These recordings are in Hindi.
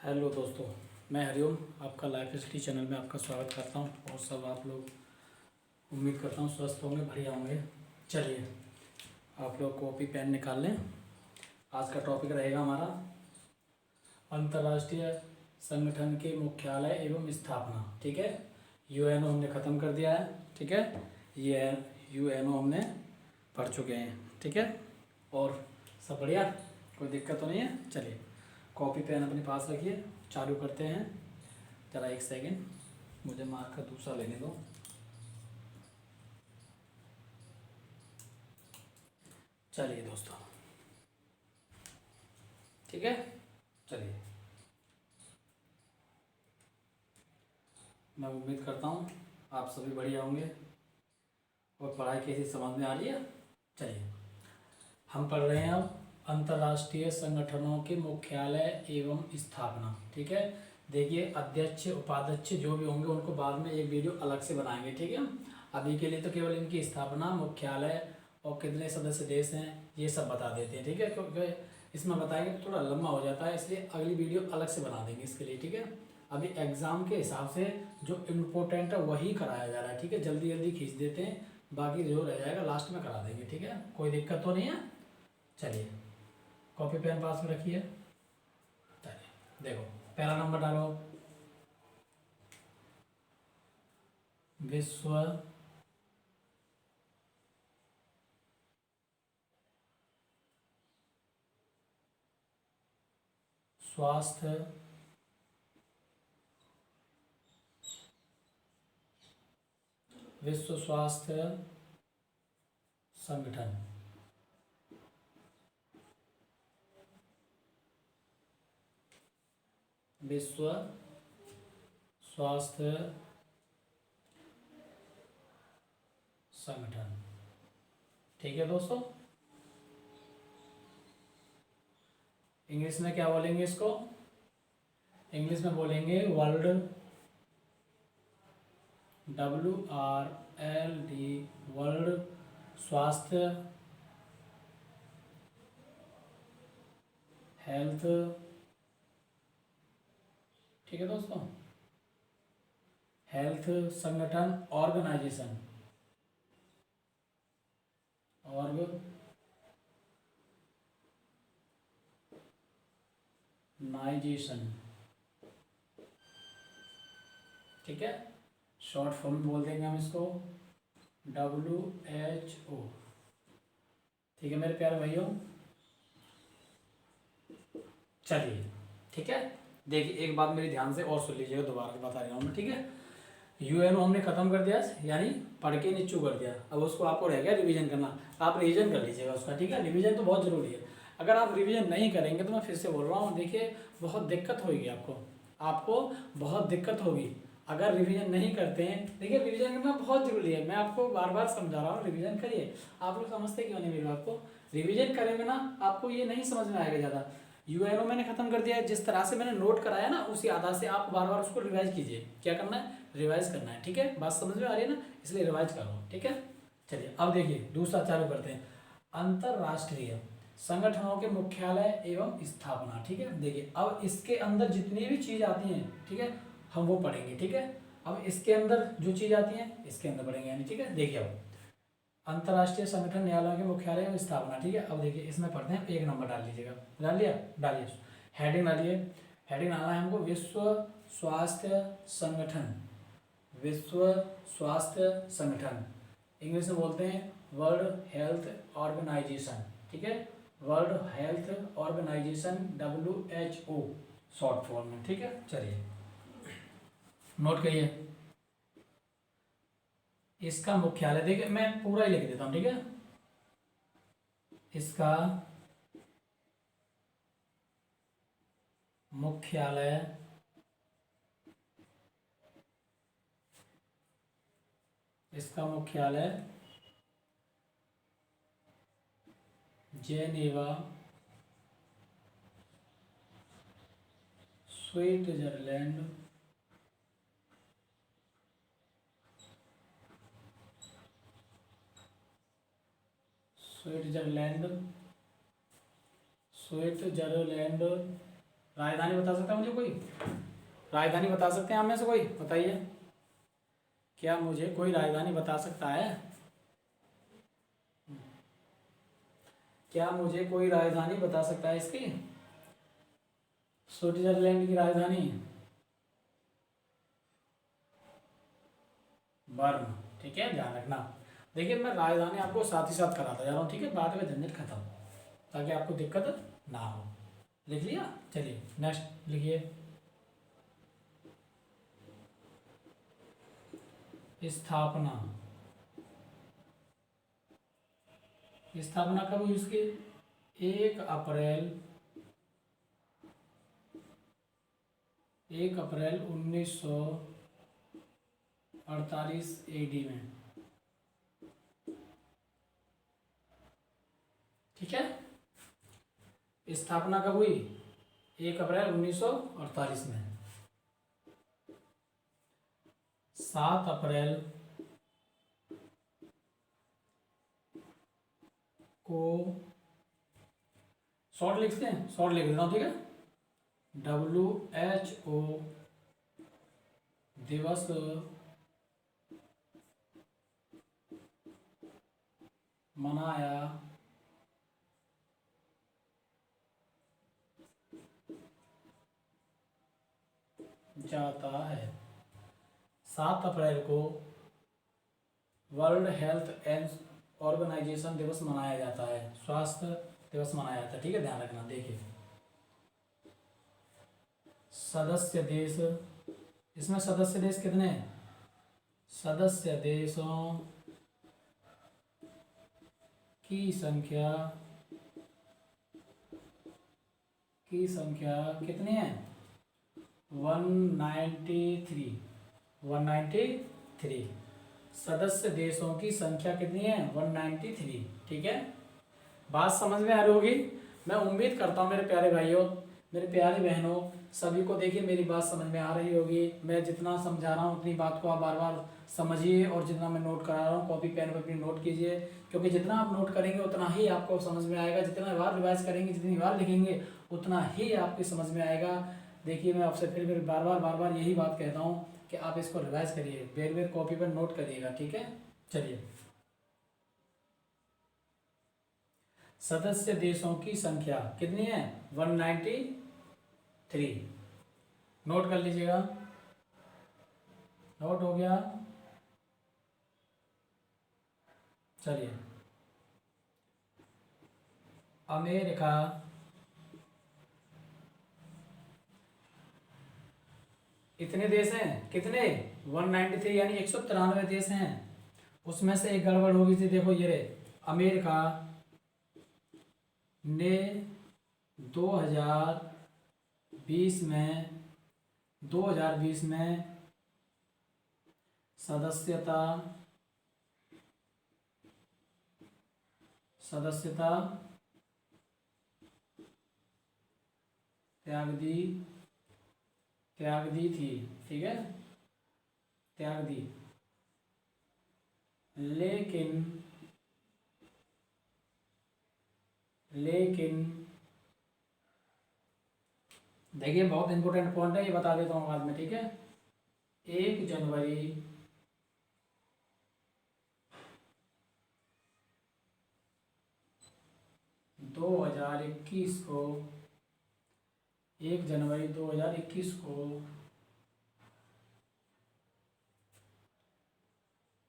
हेलो दोस्तों, मैं हरिओम आपका लाइफ स्टडी चैनल में आपका स्वागत करता हूं और सब आप लोग उम्मीद करता हूं स्वस्थ होंगे, बढ़िया होंगे। चलिए आप लोग कॉपी पेन निकाल लें। आज का टॉपिक रहेगा हमारा अंतर्राष्ट्रीय संगठन के मुख्यालय एवं स्थापना। ठीक है, यूएनओ हमने ख़त्म कर दिया है। ठीक है, ये यूएनओ हमने पढ़ चुके हैं। ठीक है, और सब बढ़िया, कोई दिक्कत तो नहीं है। चलिए कॉपी पेन अपने पास रखिए, चालू करते हैं। ज़रा एक सेकेंड, मुझे मार्कर दूसरा लेने दो। चलिए दोस्तों, ठीक है। चलिए, मैं उम्मीद करता हूँ आप सभी बढ़िया होंगे और पढ़ाई कैसी समझ में आ रही है। चलिए हम पढ़ रहे हैं अब अंतर्राष्ट्रीय संगठनों के मुख्यालय एवं स्थापना। ठीक है, देखिए अध्यक्ष उपाध्यक्ष जो भी होंगे उनको बाद में एक वीडियो अलग से बनाएंगे। ठीक है, अभी के लिए तो केवल इनकी स्थापना, मुख्यालय और कितने सदस्य देश हैं ये सब बता देते हैं। ठीक है, क्योंकि इसमें बताएंगे तो थोड़ा लंबा हो जाता है, इसलिए अगली वीडियो अलग से बना देंगे इसके लिए। ठीक है, अभी एग्ज़ाम के हिसाब से जो इम्पोर्टेंट है वही कराया जा रहा है। ठीक है, जल्दी जल्दी खींच देते हैं, बाकी जो रह जाएगा लास्ट में करा देंगे। ठीक है, कोई दिक्कत तो नहीं है। चलिए कॉपी पेन पास में रखिए। चलिए देखो, पहला नंबर डालो, विश्व स्वास्थ्य विश्व स्वास्थ्य संगठन। विश्व स्वास्थ्य संगठन। ठीक है दोस्तों, इंग्लिश में क्या बोलेंगे इसको? इंग्लिश में बोलेंगे वर्ल्ड, WRLD, वर्ल्ड स्वास्थ्य हेल्थ। ठीक है दोस्तों, हेल्थ संगठन, ऑर्गेनाइजेशन, ऑर्गेनाइजेशन। ठीक है, शॉर्ट फॉर्म में बोल देंगे हम इसको WHO। ठीक है मेरे प्यारे भाइयों, चलिए ठीक है। देखिए एक बात मेरी ध्यान से और सुन लीजिएगा, दोबारा बता रहा हूँ मैं। ठीक है, यूएनओ हमने खत्म कर दिया, यानी पढ़ के नीचू कर दिया। अब उसको आपको रह गया रिवीजन करना, आप रिवीजन कर लीजिएगा उसका। ठीक है, रिवीजन तो बहुत ज़रूरी है। अगर आप रिवीजन नहीं करेंगे तो मैं फिर से बोल रहा हूँ, देखिए बहुत दिक्कत होगी आपको बहुत दिक्कत होगी अगर रिवीजन नहीं करते हैं। देखिए रिवीजन करना बहुत ज़रूरी है, मैं आपको बार बार समझा रहा हूँ, रिवीजन करिए। आप लोग समझते क्यों नहीं मेरी बात को? रिवीजन करेंगे ना आपको ये नहीं समझ में आएगा ज़्यादा। यूएनओ मैंने खत्म कर दिया है, जिस तरह से मैंने नोट कराया ना उसी आधार से आप बार बार उसको रिवाइज कीजिए। क्या करना है? रिवाइज करना है। ठीक है, बात समझ में आ रही है ना, इसलिए रिवाइज करो। ठीक है, चलिए अब देखिए दूसरा चालू करते हैं, अंतरराष्ट्रीय संगठनों के मुख्यालय एवं स्थापना। ठीक है, देखिए अब इसके अंदर जितनी भी चीज आती हैं, ठीक है, हम वो पढ़ेंगे। ठीक है, अब इसके अंदर जो चीज आती है इसके अंदर पढ़ेंगे यानी। ठीक है, देखिए अब अंतर्राष्ट्रीय संगठन न्यायालयों के मुख्यालय एवं स्थापना। ठीक है, अब देखिए इसमें पढ़ते हैं, एक नंबर डाल लीजिएगा। डाल लिया? डालिए, हेडिंग डालिए। हेडिंग डालना है हमको विश्व स्वास्थ्य संगठन। विश्व स्वास्थ्य संगठन, इंग्लिश में बोलते हैं वर्ल्ड हेल्थ ऑर्गेनाइजेशन। ठीक है, world health organisation, WHO short form में। ठीक है, चलिए नोट करिए। इसका मुख्यालय, देखिए मैं पूरा ही लिख देता हूँ। ठीक है, इसका मुख्यालय जेनेवा, स्विट्जरलैंड। स्विट्जरलैंड राजधानी बता सकता है मुझे कोई? राजधानी बता सकते हैं आप में से कोई? बताइए, क्या मुझे कोई राजधानी बता सकता है? क्या मुझे कोई राजधानी बता सकता है इसकी? स्विट्जरलैंड की राजधानी बर्न। ठीक है, ध्यान रखना। देखिए मैं राजधानी आपको साथ ही साथ कराता जा रहा हूँ, ठीक है, बाद में झंझट खत्म, ताकि आपको दिक्कत ना हो। लिख लिया? चलिए नेक्स्ट लिखिए। स्थापना। स्थापना कब हुई उसकी? 1 अप्रैल 1948 AD में। ठीक है, स्थापना कब हुई? 1 अप्रैल 1948 में। 7 अप्रैल को, शॉर्ट लिखते हैं, शॉर्ट लिख देता हूँ, ठीक है, WHO दिवस मनाया जाता है। 7 अप्रैल को वर्ल्ड हेल्थ एंड ऑर्गेनाइजेशन दिवस मनाया जाता है, स्वास्थ्य दिवस मनाया जाता है। ठीक है, ध्यान रखना। देखिए सदस्य देश, इसमें सदस्य देश कितने हैं? सदस्य देशों की संख्या कितनी है? 193। 193 सदस्य देशों की संख्या कितनी है? 193। ठीक है, बात समझ में आ रही होगी। मैं उम्मीद करता हूँ मेरे प्यारे भाइयों, मेरे प्यारी बहनों, सभी को देखिए मेरी बात समझ में आ रही होगी। मैं जितना समझा रहा हूँ उतनी बात को आप बार बार समझिए, और जितना मैं नोट करा रहा हूँ कॉपी पेन पर अपनी नोट कीजिए, क्योंकि जितना आप नोट करेंगे उतना ही आपको समझ में आएगा। जितना बार रिवाइज करेंगे, जितनी बार लिखेंगे, उतना ही आपकी समझ में आएगा। देखिए मैं आपसे फिर बार बार यही बात कहता हूँ कि आप इसको रिवाइज करिए, बेर कॉपी पर नोट करिएगा। ठीक है, चलिए। सदस्य देशों की संख्या कितनी है? 193। नोट कर लीजिएगा। नोट हो गया? चलिए, अमेरिका, इतने देश हैं, कितने? 193 यानी 193 देश हैं। उसमें से एक गड़बड़ हो गई थी, देखो ये रहे। अमेरिका ने 2020 में सदस्यता त्याग दी थी। ठीक है, त्याग दी, लेकिन देखिए बहुत इंपॉर्टेंट पॉइंट है, ये बता देता हूँ बाद में। ठीक है, 1 जनवरी 2021 को 1 जनवरी 2021 को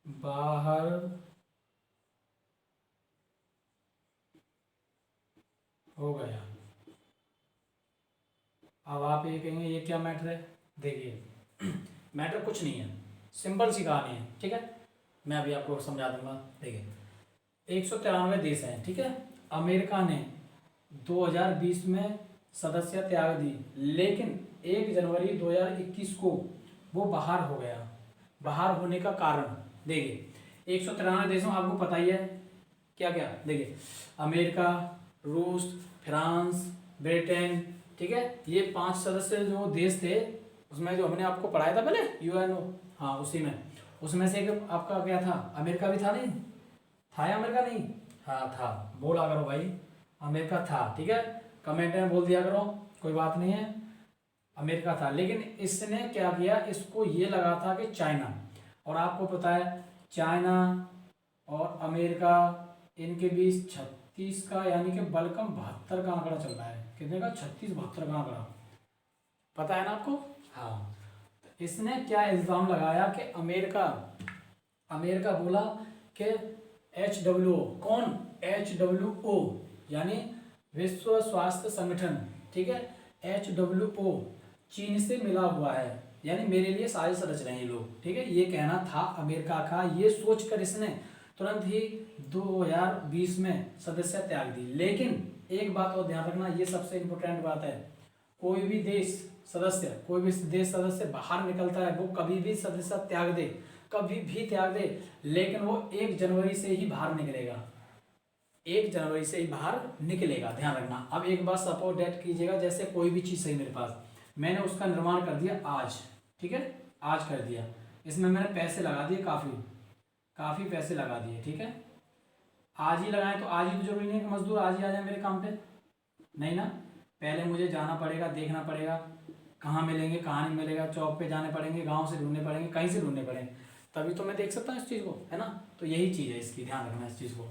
बाहर हो गया। अब आप ये कहेंगे ये क्या मैटर है? देखिए मैटर कुछ नहीं है, सिंपल सी कहानी है। ठीक है, मैं अभी आपको समझा दूंगा। देखिए 193 देश हैं। ठीक है, अमेरिका ने 2020 में सदस्यता त्याग दी, लेकिन 1 जनवरी 2021 को वो बाहर हो गया। बाहर होने का कारण देखिए 193 देशों, आपको पता ही है क्या क्या। देखिए अमेरिका, रूस, फ्रांस, ब्रिटेन। ठीक है, ये 5 सदस्य जो देश थे, उसमें जो हमने आपको पढ़ाया था पहले यूएनओ, हाँ उसमें से एक आपका क्या था? अमेरिका भी था। नहीं था या अमेरिका नहीं? हाँ था, बोला करो भाई, अमेरिका था। ठीक है, कमेंट में बोल दिया करो, कोई बात नहीं है, अमेरिका था। लेकिन इसने क्या किया, इसको ये लगा था कि चाइना, और आपको पता है चाइना और अमेरिका इनके बीच 36 का यानी कि बलकम 72 का आंकड़ा चल रहा है। कितने का? 36-72 का आंकड़ा, पता है ना आपको? हाँ। तो इसने क्या इल्ज़ाम लगाया कि अमेरिका बोला कि WHO, कौन? WHO यानी विश्व स्वास्थ्य संगठन, ठीक है, WHO चीन से मिला हुआ है, यानी मेरे लिए साजिश रच रहे हैं ये लोग, ठीक है, ये कहना था अमेरिका का। ये सोचकर इसने तुरंत ही 2020 में सदस्यता त्याग दी। लेकिन एक बात और ध्यान रखना, ये सबसे इम्पोर्टेंट बात है, कोई भी देश सदस्य बाहर निकलता है, वो कभी भी सदस्यता त्याग दे, कभी भी त्याग दे, लेकिन वो 1 जनवरी से ही बाहर निकलेगा, 1 जनवरी से ही बाहर निकलेगा, ध्यान रखना। अब एक बात सपोज डेट कीजिएगा, जैसे कोई भी चीज़ सही मेरे पास, मैंने उसका निर्माण कर दिया आज, ठीक है, आज कर दिया, इसमें मैंने पैसे लगा दिए, काफ़ी पैसे लगा दिए, ठीक है, आज ही लगाएं तो आज ही तो जरूरी नहीं है कि मजदूर आज ही आ जाए मेरे काम पे, नहीं ना, पहले मुझे जाना पड़ेगा, देखना पड़ेगा कहाँ मिलेंगे कहाँ नहीं मिलेगा, चौक पे जाने पड़ेंगे, गांव से ढूंढने पड़ेंगे, कहीं से ढूंढने पड़ेंगे, तभी तो मैं देख सकता हूँ इस चीज़ को, है ना। तो यही चीज़ है इसकी, ध्यान रखना इस चीज़ को।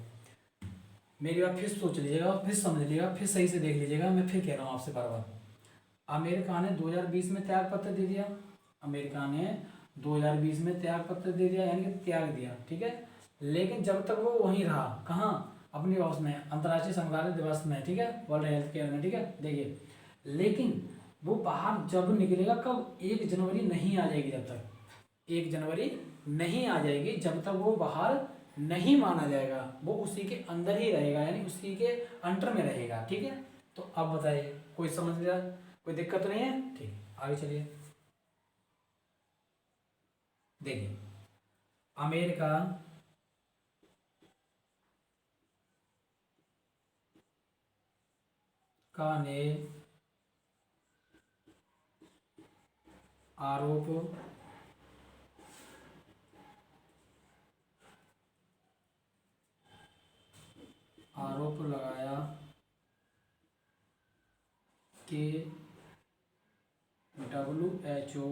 मेरी बात फिर सोच लीजिएगा, फिर समझ लीजिएगा, फिर सही से देख लीजिएगा, मैं फिर कह रहा हूँ आपसे बार बार। अमेरिका ने 2020 में त्याग पत्र दे दिया, अमेरिका ने 2020 में त्याग पत्र दे दिया, यानी कि त्याग दिया, ठीक है। लेकिन जब तक वो वहीं रहा, कहाँ? अपनी हाउस में, अंतर्राष्ट्रीय संग्रहालय दिवस में, ठीक है, वर्ल्ड हेल्थ केयर में, ठीक है, देखिए। लेकिन वो बाहर जब निकलेगा कब? 1 जनवरी नहीं आ जाएगी, जब तक 1 जनवरी नहीं आ जाएगी, जब तक वो बाहर नहीं माना जाएगा, वो उसी के अंदर ही रहेगा, यानी उसी के अंडर में रहेगा, ठीक है। तो अब बताइए, कोई समझ गया? कोई दिक्कत तो नहीं है? ठीक, आगे चलिए। देखिए, अमेरिका ने आरोप लगाया कि WHO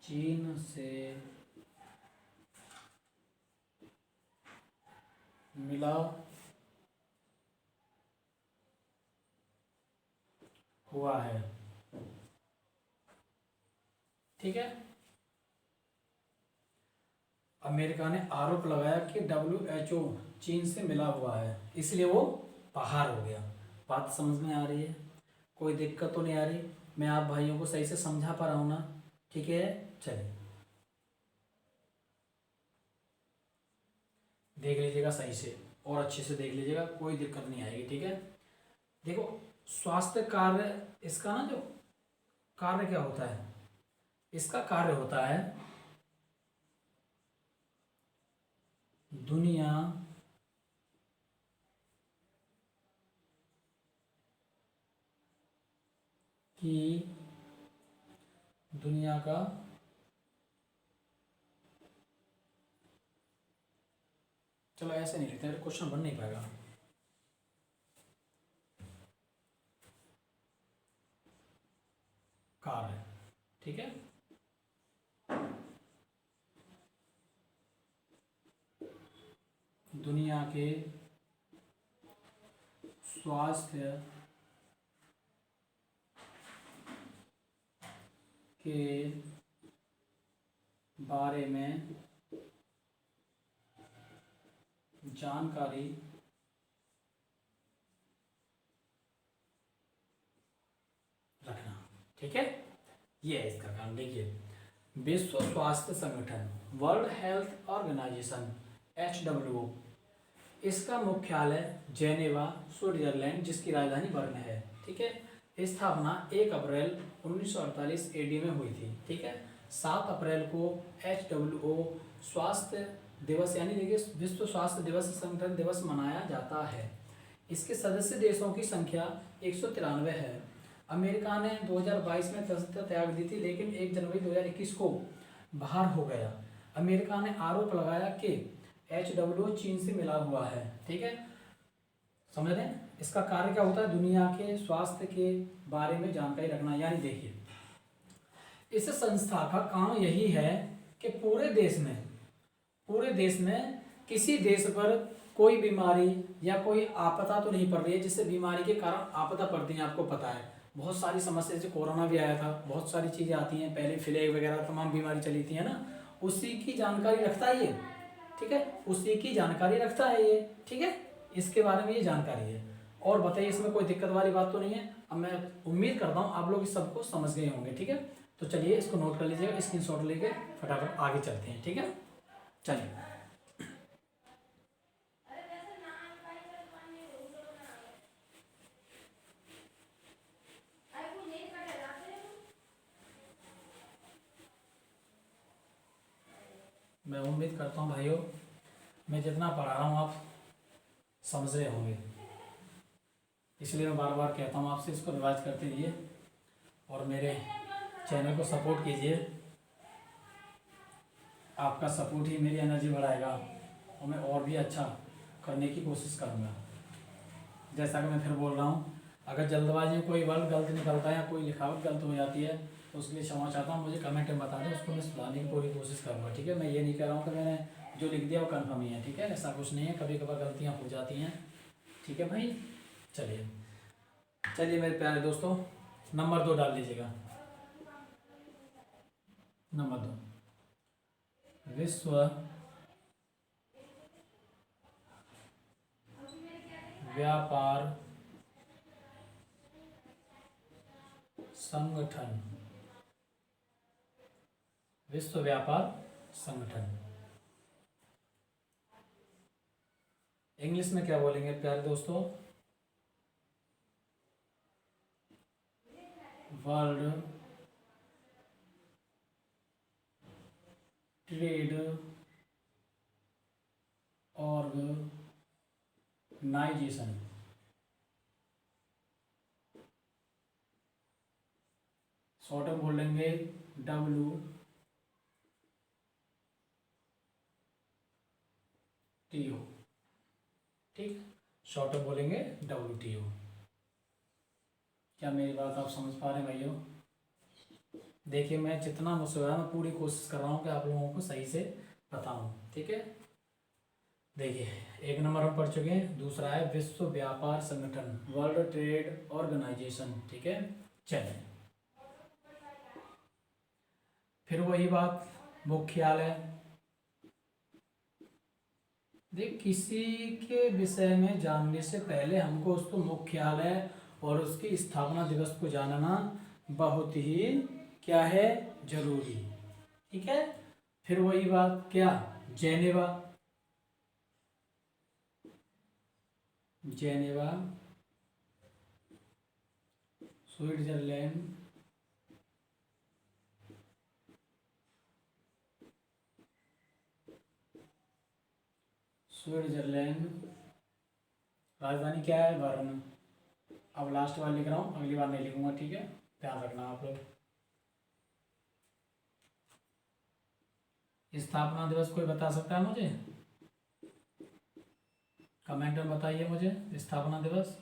चीन से मिला हुआ है, ठीक है। अमेरिका ने आरोप लगाया कि WHO चीन से मिला हुआ है, इसलिए वो बाहर हो गया। बात समझ में आ रही है? कोई दिक्कत तो नहीं आ रही? मैं आप भाइयों को सही से समझा पा रहा हूँ ना? ठीक है, चलिए देख लीजिएगा सही से, और अच्छे से देख लीजिएगा, कोई दिक्कत नहीं आएगी, ठीक है। देखो, स्वास्थ्य कार्य, इसका ना जो कार्य क्या होता है, इसका कार्य होता है दुनिया का चलो ऐसे नहीं लिखते, क्वेश्चन बन नहीं पाएगा। कार्य, ठीक है, दुनिया के स्वास्थ्य के बारे में जानकारी रखना, ठीक है। ये है इसका काम। देखिए, विश्व स्वास्थ्य संगठन, वर्ल्ड हेल्थ ऑर्गेनाइजेशन, WHO, इसका मुख्यालय जेनेवा, स्विट्जरलैंड, जिसकी राजधानी बर्न है, ठीक है। स्थापना 1 अप्रैल 1948 AD में हुई थी, ठीक है। 7 अप्रैल को WHO स्वास्थ्य दिवस, यानी देखिए विश्व स्वास्थ्य दिवस, संगठन दिवस मनाया जाता है। इसके सदस्य देशों की संख्या 193 है। अमेरिका ने 2022 में सदस्यता त्याग दी थी, लेकिन 1 जनवरी 2021 को बाहर हो गया। अमेरिका ने आरोप लगाया कि WHO चीन से मिला हुआ है, ठीक है, समझ रहे हैं। इसका कार्य क्या होता है, दुनिया के स्वास्थ्य के बारे में जानकारी रखना। यानी देखिए, इस संस्था का काम यही है कि पूरे देश में किसी देश पर कोई बीमारी या कोई आपदा तो नहीं पड़ रही है, जिससे बीमारी के कारण आपदा पड़ती है। आपको पता है बहुत सारी समस्या, जैसे कोरोना भी आया था, बहुत सारी चीज़ें आती हैं, पहले फ्लैग वगैरह तमाम बीमारी चली थी, है ना, उसी की जानकारी रखता है ये, ठीक है, उसी की जानकारी रखता है ये, ठीक है, इसके बारे में ये जानकारी है। और बताइए, इसमें कोई दिक्कत वाली बात तो नहीं है। अब मैं उम्मीद करता हूँ आप लोग इस सबको समझ गए होंगे, ठीक है। तो चलिए इसको नोट कर लीजिएगा, स्क्रीनशॉट लेके फटाफट आगे चलते हैं, ठीक है। चलिए, मैं उम्मीद करता हूँ भाइयों, मैं जितना पढ़ा रहा हूँ आप समझ रहे होंगे, इसलिए मैं बार बार कहता हूँ आपसे, इसको रिवाइज करते रहिए और मेरे चैनल को सपोर्ट कीजिए। आपका सपोर्ट ही मेरी एनर्जी बढ़ाएगा और मैं और भी अच्छा करने की कोशिश करूँगा। जैसा कि मैं फिर बोल रहा हूँ, अगर जल्दबाजी में कोई वर्ड गलत निकलता है या कोई लिखावट गलत हो जाती है तो उसके लिए क्षमा चाहता हूँ, मुझे कमेंट में बता दें, उसको मैं सुधारने की पूरी कोशिश करूँगा, ठीक है। मैं ये नहीं कह रहा हूँ कि मैंने जो लिख दिया वो कन्फर्म ही है, ठीक है, ऐसा कुछ नहीं है, कभी कभार गलतियाँ हो जाती हैं, ठीक है भाई। चलिए चलिए मेरे प्यारे दोस्तों, नंबर 2 डाल लीजिएगा। नंबर 2, विश्व व्यापार संगठन। विश्व व्यापार संगठन इंग्लिश में क्या बोलेंगे प्यारे दोस्तों, वर्ल्ड ट्रेड ऑर्गेनाइजेशन। शॉर्ट में बोल लेंगे WTO, ठीक, शॉर्ट में बोलेंगे WTO। क्या मेरी बात आप समझ पा रहे हैं भाइयों? देखिए, मैं जितना मुझसे हो रहा है मैं पूरी कोशिश कर रहा हूँ कि आप लोगों को सही से बताऊँ, ठीक है। देखिए, एक नंबर हम पढ़ चुके हैं, दूसरा है विश्व व्यापार संगठन, वर्ल्ड ट्रेड ऑर्गेनाइजेशन, ठीक है। चलिए, फिर वही बात, मुख्यालय। देख, किसी के विषय में जानने से पहले हमको उसको मुख्यालय और उसकी स्थापना दिवस को जानना बहुत ही क्या है, जरूरी, ठीक है। फिर वही बात, क्या, जेनेवा, जेनेवा स्विट्जरलैंड, स्विट्जरलैंड, राजधानी क्या है, बर्न। अब लास्ट बार लिख रहा हूँ, अगली बार नहीं लिखूंगा, ठीक है, ध्यान रखना आप लोग। स्थापना दिवस कोई बता सकता है मुझे? कमेंट में बताइए मुझे, स्थापना दिवस।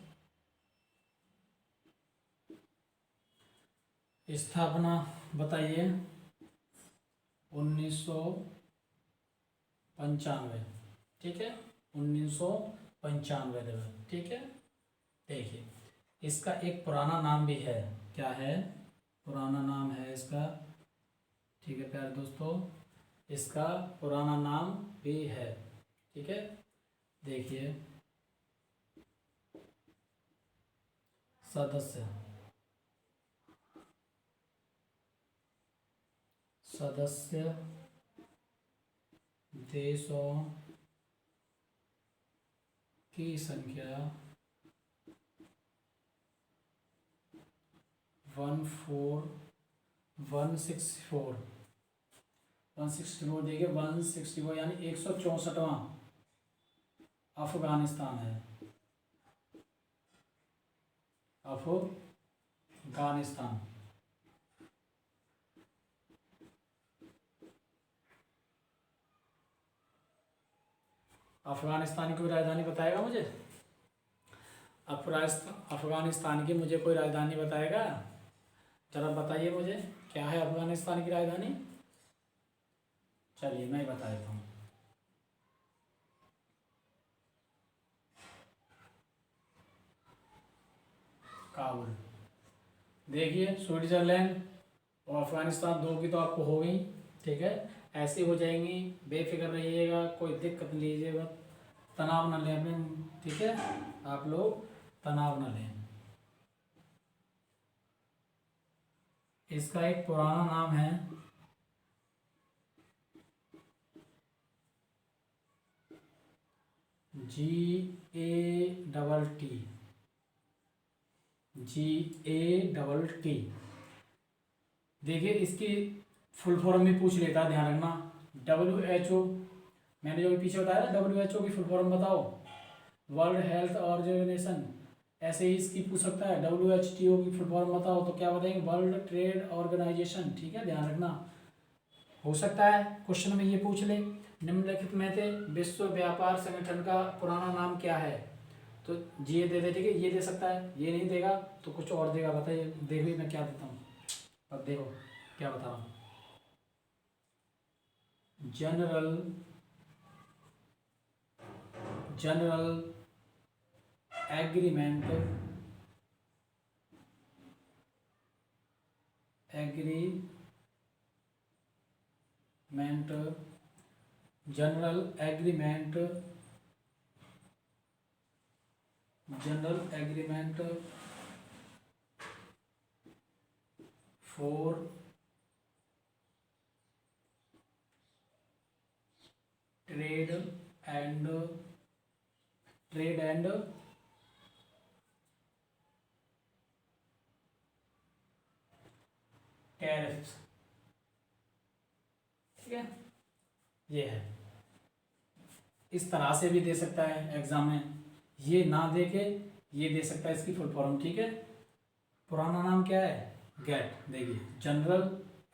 स्थापना बताइए, 1995, ठीक है, 1995 दिवस, ठीक है। देखिए, इसका एक पुराना नाम भी है, क्या है, पुराना नाम है इसका, ठीक है प्यारे दोस्तों, इसका पुराना नाम भी है, ठीक है। देखिए, सदस्य सदस्य देशों की संख्या 164 देखिए, 164 यानी 164वां अफगानिस्तान है, अफगानिस्तान। अफगानिस्तान की राजधानी बताएगा मुझे? अफगानिस्तान की मुझे कोई राजधानी बताएगा? जरा बताइए मुझे, क्या है अफगानिस्तान की राजधानी? चलिए मैं ही बता देता हूँ। काबुल। देखिए स्विट्जरलैंड और अफगानिस्तान, दो की तो आपको हो गई, ठीक है, ऐसी हो जाएंगी। बेफिक्र रहिएगा, कोई दिक्कत नहीं लीजिएगा, तनाव ना लें अपने, ठीक है, आप लोग तनाव ना लें। इसका एक पुराना नाम है GATT, GATT। देखिए इसकी फुल फॉर्म भी पूछ लेता है, ध्यान रखना। WHO, मैंने जो पीछे बताया ना, WHO की फुल फॉर्म बताओ, वर्ल्ड हेल्थ ऑर्गेनाइजेशन। ऐसे ही इसकी पूछ सकता है, WHTO की फुल फॉर्म बताओ, तो क्या बताएंगे, वर्ल्ड ट्रेड ऑर्गेनाइजेशन, ठीक है, ध्यान रखना। हो सकता है क्वेश्चन में ये पूछ ले, निम्नलिखित में से विश्व व्यापार संगठन का पुराना नाम क्या है? तो ये दे दे, ठीक है, ये दे सकता है, ये नहीं देगा तो कुछ और देगा। बताइए, देखिए मैं क्या देता हूँ, अब देखो क्या बता रहा हूँ। General agreement general agreement for trade and tariffs, ठीक है, ये है। इस तरह से भी दे सकता है एग्जाम में, ये ना दे के ये दे सकता है, इसकी फुल फॉर्म, ठीक है। पुराना नाम क्या है? गेट। देखिए जनरल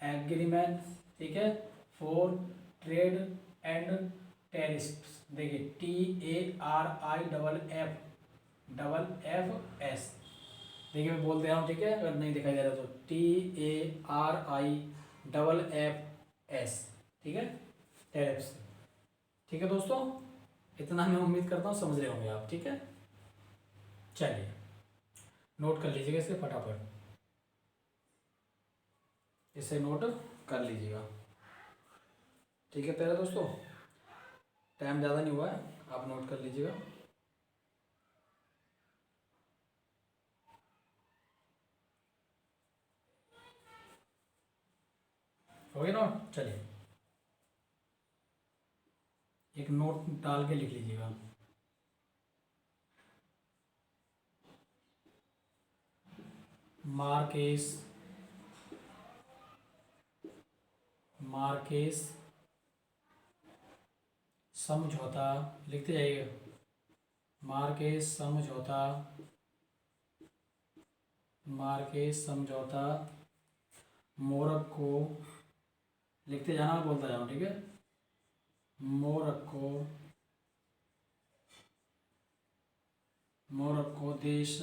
एग्रीमेंट, ठीक है, फॉर ट्रेड एंड टैरिफ्स। देखिए TARIFFS। देखिए मैं बोल दे रहा हूँ, ठीक है, अगर नहीं दिखाई दे रहा तो TARIFFS, ठीक है, टैरिफ्स। ठीक है दोस्तों, इतना मैं उम्मीद करता हूँ समझ रहे होंगे आप, ठीक है। चलिए नोट कर लीजिएगा इसे फटाफट, इसे नोट कर लीजिएगा, ठीक है प्यारे दोस्तों। टाइम ज़्यादा नहीं हुआ है, आप नोट कर लीजिएगा। हो गया नोट? चलिए एक नोट डाल के लिख लीजिएगा। मार्केस समझौता, लिखते जाइएगा। मार्केस समझौता मोरक्को, लिखते जाना, बोलता जाओ, ठीक है। मोरक्को देश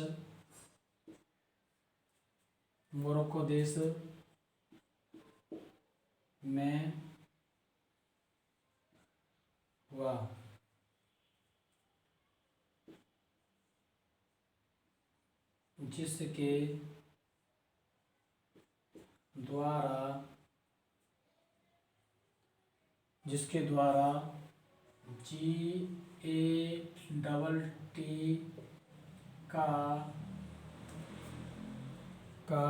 में हुआ, जिसके द्वारा GATT का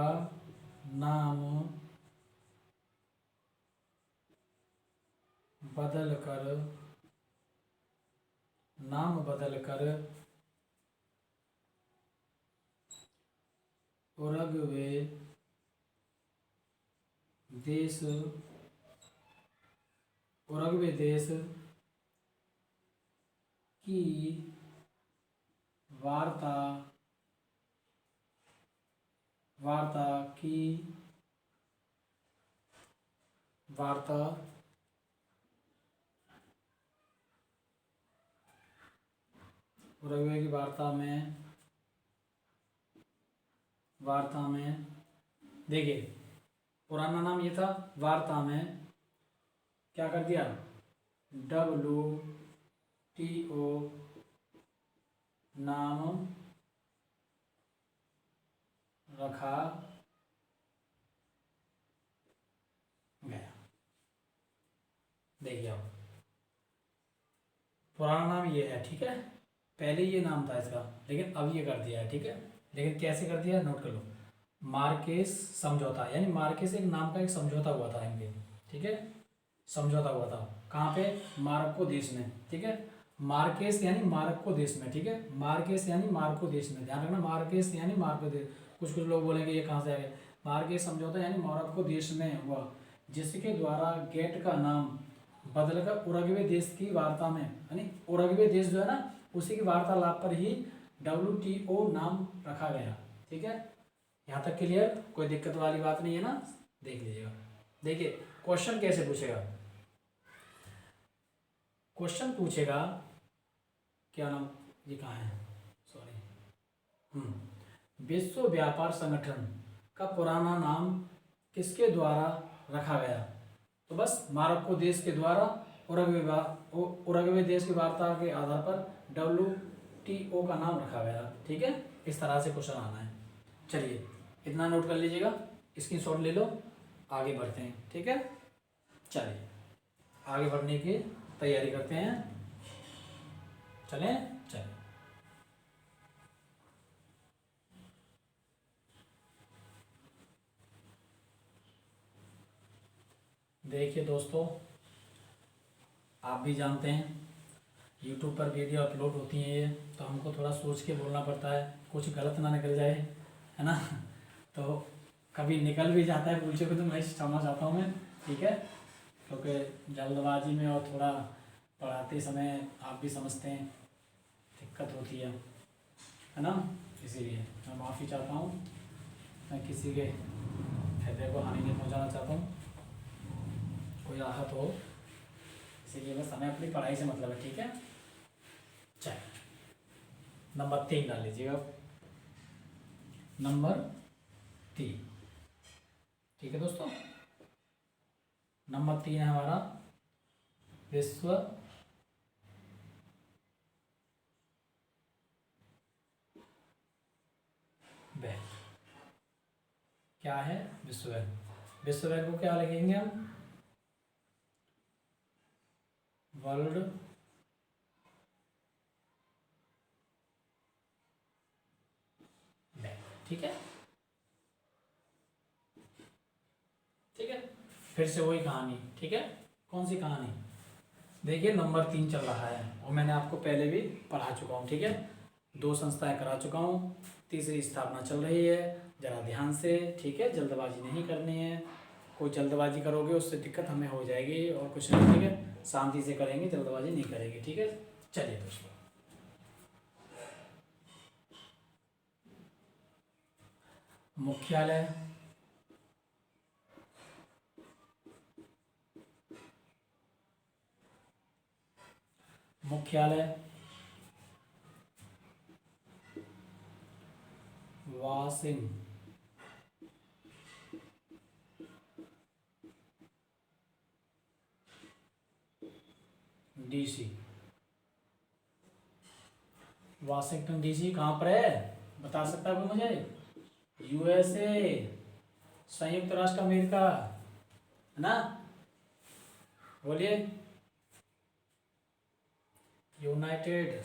नाम बदलकर उरुग्वे देश की वार्ता उरुग्वे की वार्ता में वार्ता में, देखिए पुराना नाम ये था, वार्ता में क्या कर दिया, WTO नाम रखा गया। देखिए अब पुराना नाम ये है, ठीक है, पहले ये नाम था इसका, लेकिन अब ये कर दिया है, ठीक है। लेकिन कैसे कर दिया, नोट कर लो। मार्केस समझौता, यानी मार्केस एक नाम का एक समझौता हुआ था इनके, ठीक है, समझौता हुआ था कहाँ पे, मार्को देश में, ठीक है। मार्केस यानी मार्को देश में, ठीक है, मार्केस यानी मार्को देश में, ध्यान रखना, मार्केस यानी मार्को देश। कुछ कुछ लोग बोलेंगे ये कहाँ से आ गया, मार्केस समझौता यानी मोरक्को देश में हुआ, जिसके द्वारा गेट का नाम बदलकर उरुग्वे देश की वार्ता में, यानी उरुग्वे देश जो है ना उसी की वार्तालाप पर ही WTO नाम रखा गया, ठीक है। यहाँ तक क्लियर, कोई दिक्कत वाली बात नहीं है ना, देख लीजिएगा। देखिए क्वेश्चन कैसे पूछेगा, क्वेश्चन पूछेगा, क्या नाम, ये कहाँ है, सॉरी, विश्व व्यापार संगठन का पुराना नाम किसके द्वारा रखा गया, तो बस मोरक्को देश के द्वारा उरुग्वे देश की वार्ता के आधार पर WTO का नाम रखा गया, ठीक है। इस तरह से क्वेश्चन आना है। चलिए इतना नोट कर लीजिएगा, स्क्रीनशॉट ले लो, आगे बढ़ते हैं, ठीक है। चलिए आगे बढ़ने की तैयारी करते हैं, चलें, चलें। देखिए दोस्तों, आप भी जानते हैं YouTube पर वीडियो अपलोड होती हैं ये, तो हमको थोड़ा सोच के बोलना पड़ता है, कुछ गलत ना निकल जाए, है ना। तो कभी निकल भी जाता है पूछे को, तो मैं क्षमा चाहता हूँ मैं, ठीक है, क्योंकि जल्दबाजी में और थोड़ा पढ़ाते समय आप भी समझते हैं दिक्कत होती है ना, इसीलिए मैं माफ़ी चाहता हूँ, मैं किसी के हृदय को हानि नहीं पहुँचाना चाहता हूँ, कोई आहत हो, इसीलिए बस हमें अपनी पढ़ाई से मतलब है, ठीक है। चलिए नंबर 3 डाल लीजिएगा, नंबर 3, ठीक है दोस्तों। नंबर 3 है हमारा विश्व बैंक। क्या है, विश्व बैंक। विश्व बैंक को क्या लिखेंगे हम, वर्ल्ड बैंक, ठीक है, ठीक है। फिर से वही कहानी, ठीक है, कौन सी कहानी, देखिए नंबर 3 चल रहा है, और मैंने आपको पहले भी पढ़ा चुका हूँ, ठीक है, 2 संस्थाएं करा चुका हूँ, तीसरी स्थापना चल रही है, जरा ध्यान से, ठीक है, जल्दबाजी नहीं करनी है, कोई जल्दबाजी करोगे उससे दिक्कत हमें हो जाएगी, और कुछ नहीं, ठीक है, शांति से करेंगे, जल्दबाजी नहीं करेंगे, ठीक है। चलिए दोस्तों, मुख्यालय, मुख्यालय वाशिंगटन DC, वाशिंगटन DC कहाँ पर है, बता सकता है कोई मुझे, USA, संयुक्त राष्ट्र अमेरिका, है ना, बोलिए, यूनाइटेड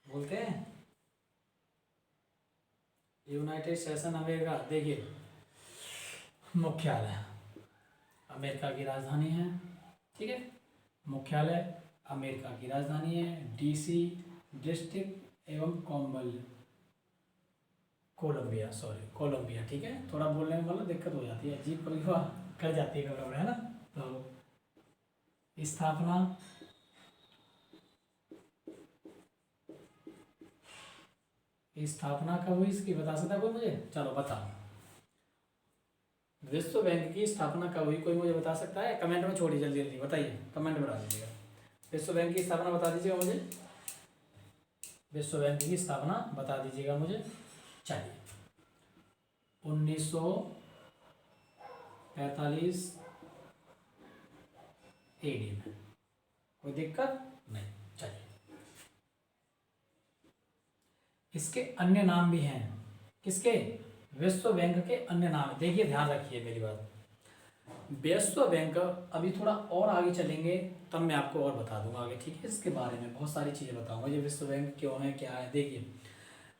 बोलते हैं, यूनाइटेड सेशन अमेरिका। देखिए मुख्यालय अमेरिका की राजधानी है, ठीक है, मुख्यालय अमेरिका की राजधानी है, DC डिस्ट्रिक्ट एवं कोलंबिया, सॉरी कोलंबिया, ठीक है, थोड़ा बोलने में मतलब दिक्कत हो जाती है, जीप परिवा कर जाती है गड़बड़, है ना। तो स्थापना स्थापना कब हुई इसकी, बता सकता कोई मुझे, चलो बताओ, विश्व बैंक की स्थापना कब हुई, कोई मुझे बता सकता है, कमेंट में छोड़िए, जल्दी जल्दी बताइए, कमेंट में डाल दीजिएगा, विश्व बैंक की स्थापना बता दीजिएगा मुझे, विश्व बैंक की स्थापना बता दीजिएगा मुझे। चलिए 1945 AD में। कोई दिक्कत नहीं। चलिए, इसके अन्य नाम भी हैं। किसके? विश्व बैंक के अन्य नाम। देखिए ध्यान रखिए मेरी बात। विश्व बैंक, अभी थोड़ा और आगे चलेंगे तब मैं आपको और बता दूंगा आगे, ठीक है? इसके बारे में बहुत सारी चीज़ें बताऊंगा, ये विश्व बैंक क्यों है, क्या है। देखिए,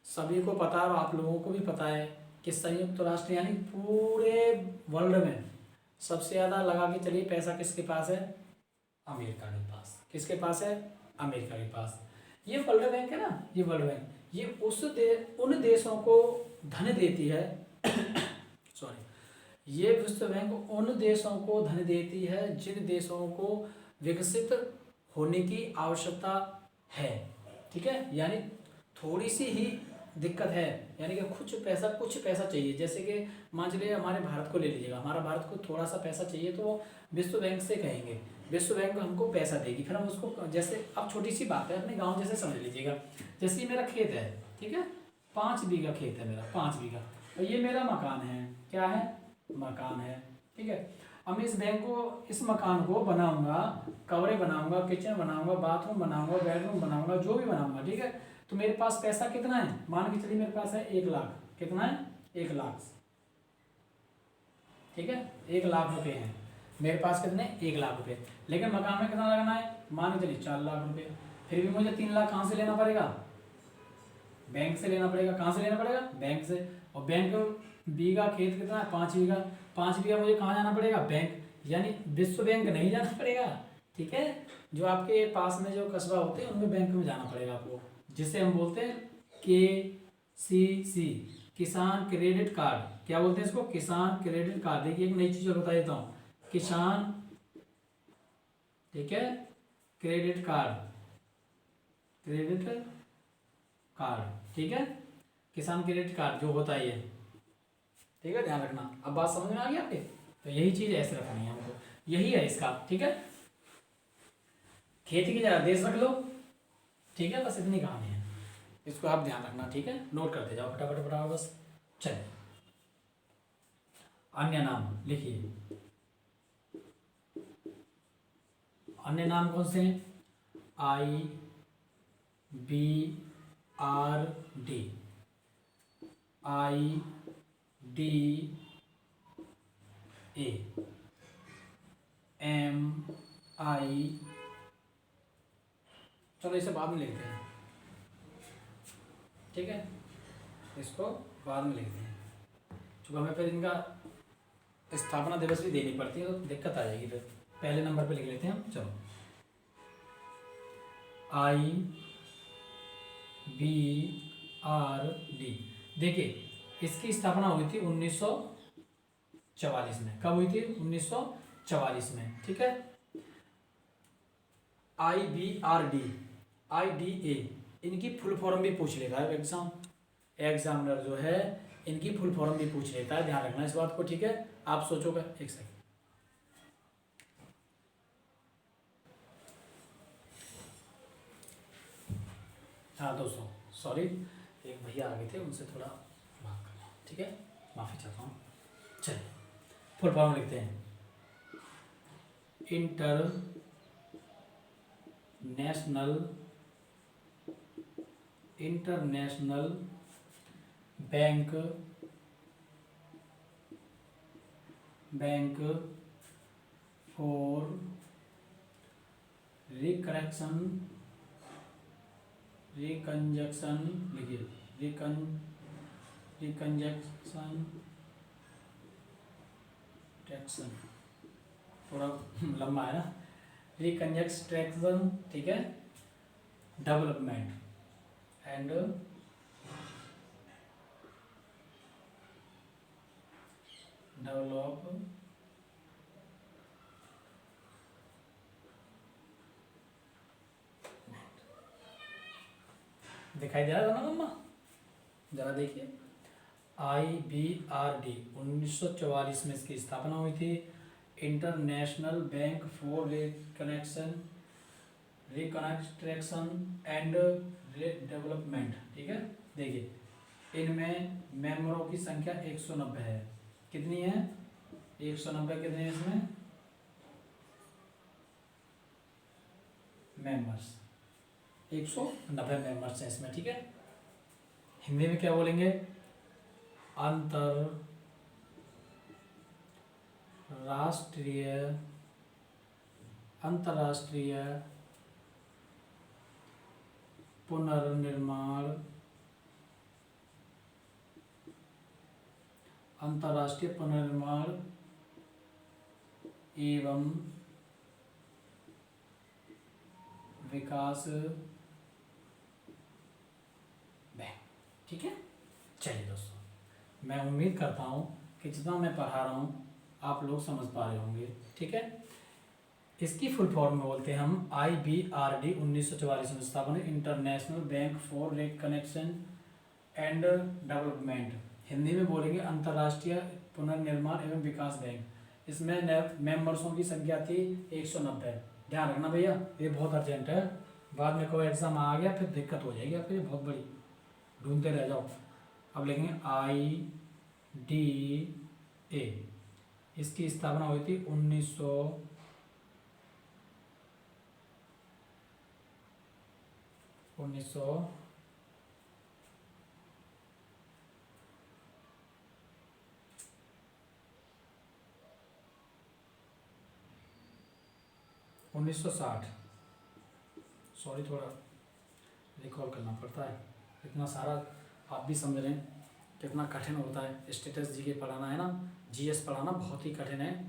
सभी को पता है और आप लोगों को भी पता है कि संयुक्त राष्ट्र यानी पूरे वर्ल्ड में सबसे ज़्यादा लगा के चलिए पैसा किसके पास है? अमेरिका के पास। किसके पास है? अमेरिका के पास। ये वर्ल्ड बैंक है ना, ये वर्ल्ड बैंक, ये उन देशों को धन देती है सॉरी, ये विश्व बैंक उन देशों को धन देती है जिन देशों को विकसित होने की आवश्यकता है, ठीक है? यानी थोड़ी सी ही दिक्कत है, यानी कि कुछ पैसा चाहिए। जैसे कि मान चलिए हमारे भारत को ले लीजिएगा, हमारा भारत को थोड़ा सा पैसा चाहिए तो विश्व बैंक से कहेंगे, विश्व बैंक हमको पैसा देगी, फिर हम उसको, जैसे अब छोटी सी बात है, अपने गांव जैसे समझ लीजिएगा। जैसे ये मेरा खेत है, ठीक है? 5 बीघा खेत है मेरा, 5 बीघा, और ये मेरा मकान है। क्या है? मकान है, ठीक है? अब इस बैंक को, इस मकान को बनाऊंगा, कमरे बनाऊंगा, किचन बनाऊंगा, बाथरूम बनाऊंगा, बेडरूम बनाऊंगा, जो भी बनाऊंगा, ठीक है? तो मेरे पास पैसा कितना है? मान के चलिए मेरे पास है 1 लाख। कितना है? 1 लाख, ठीक है? 1 लाख रुपए हैं मेरे पास। कितने? 1 लाख रुपए। लेकिन मकान में कितना लगाना है? मान के चलिए 4 लाख रुपए। फिर भी मुझे 3 लाख कहाँ से लेना पड़ेगा? बैंक से लेना पड़ेगा। कहाँ से लेना पड़ेगा? बैंक से। और बैंक बीघा खेत कितना है? 5 बीघा। 5 बीघा मुझे कहाँ जाना पड़ेगा? बैंक। यानी विश्व बैंक नहीं जाना पड़ेगा, ठीक है? जो आपके पास में जो कस्बा होते हैं उनमें बैंक में जाना पड़ेगा आपको, जिसे हम बोलते हैं KCC, किसान क्रेडिट कार्ड। क्या बोलते हैं इसको? किसान क्रेडिट कार्ड। देखिए एक नई चीज़ और बता देता हूँ, किसान, ठीक है, क्रेडिट कार्ड, क्रेडिट कार्ड, ठीक है? किसान क्रेडिट कार्ड जो होता है ये, ठीक है? ध्यान रखना। अब बात समझ में आ गई आपके? तो यही चीज ऐसे रखनी है हमको, यही है इसका, ठीक है? खेती की जगह देश रख लो, ठीक है? बस इतनी कहानी है, इसको आप ध्यान रखना, ठीक है? नोट करते जाओ फटाफट फटाफट बस। चलिए, अन्य नाम लिखिए। अन्य नाम कौन से हैं? IBRD, IDA, MI, चलो इसे बाद में लिखते हैं, ठीक है? इसको बाद में लिखते हैं, चूँकि हमें फिर इनका स्थापना दिवस भी देनी पड़ती है तो दिक्कत आ जाएगी। फिर पहले नंबर पे लिख लेते हैं हम। चलो, IBRD। देखिए इसकी स्थापना हुई थी 1944 में। कब हुई थी? 1944 में, ठीक है? IBRD, IDA, इनकी फुल फॉर्म भी पूछ लेता है एग्जामिनर जो है, इनकी फुल फॉर्म भी पूछ लेता है। ध्यान रखना इस बात को, ठीक है? आप सोचोगे, एक सेकंड, हाँ दोस्तों, सॉरी, एक भैया आ गए थे, उनसे थोड़ा बात करना, ठीक है? माफ़ी चाहता हूँ। चलिए, फुल फॉर्म लिखते हैं। इंटरनेशनल बैंक फॉर रिकंजक्शन, लिखिए, रिकंजक्शन, थोड़ा लंबा है ना, रिकंजक्शन, ठीक है? डेवलपमेंट एंड डेवलप दिखाई दे रहा है ना मम्मा? जरा देखिए, IBRD 1944 में इसकी स्थापना हुई थी। International bank for reconnection and development, ठीक है? देखिए इनमें मेंबरों की संख्या 190 है। कितनी है? 190। कितने हैं इसमें मेंबर्स? 190 मेंबर्स हैं इसमें, ठीक है। हिंदी में क्या बोलेंगे? अंतरराष्ट्रीय पुनर्निर्माण एवं विकास बैंक, ठीक है। चलिए दोस्तों, मैं उम्मीद करता हूँ कि जितना मैं पढ़ा रहा हूँ आप लोग समझ पा रहे होंगे, ठीक है। इसकी फुल फॉर्म में बोलते हैं हम IBRD 1944 में स्थापना, international bank for reconnection and development. Hindi में बोलेंगे अंतर्राष्ट्रीय पुनर्निर्माण एवं विकास बैंक। इसमें मेंबर्सों की संख्या थी 190। ध्यान रखना भैया, ये बहुत अर्जेंट है, बाद में कोई एग्जाम आ गया फिर दिक्कत हो जाएगी आपके लिए बहुत बड़ी, ढूंढते रह जाओ। अब लिखेंगे IDA। इसकी स्थापना हुई थी 1900 1960। सॉरी, थोड़ा रिकॉल करना पड़ता है, इतना सारा आप भी समझ रहे हैं कितना कठिन होता है। स्टेटस जीके पढ़ाना है ना, GS पढ़ाना बहुत ही कठिन है।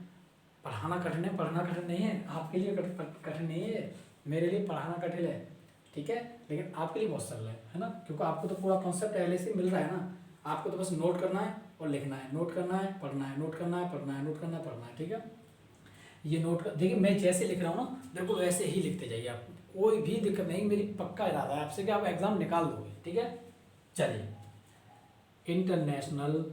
पढ़ाना कठिन है, पढ़ना कठिन नहीं है। आपके लिए कठिन नहीं है, मेरे लिए पढ़ाना कठिन है, ठीक है, लेकिन आपके लिए बहुत सरल है ना, क्योंकि आपको तो पूरा कॉन्सेप्ट पहले से मिल रहा है ना। आपको तो बस नोट करना है और लिखना है, नोट करना है, पढ़ना है, नोट करना है, पढ़ना है, नोट करना है, पढ़ना है, ठीक है। ये नोट कर देखिए, मैं जैसे लिख रहा हूँ ना बिल्कुल वैसे ही लिखते जाइए आप, कोई भी दिक्कत नहीं। मेरी पक्का इरादा है आपसे कि आप एग्जाम निकाल दोगे, ठीक है। चलिए, इंटरनेशनल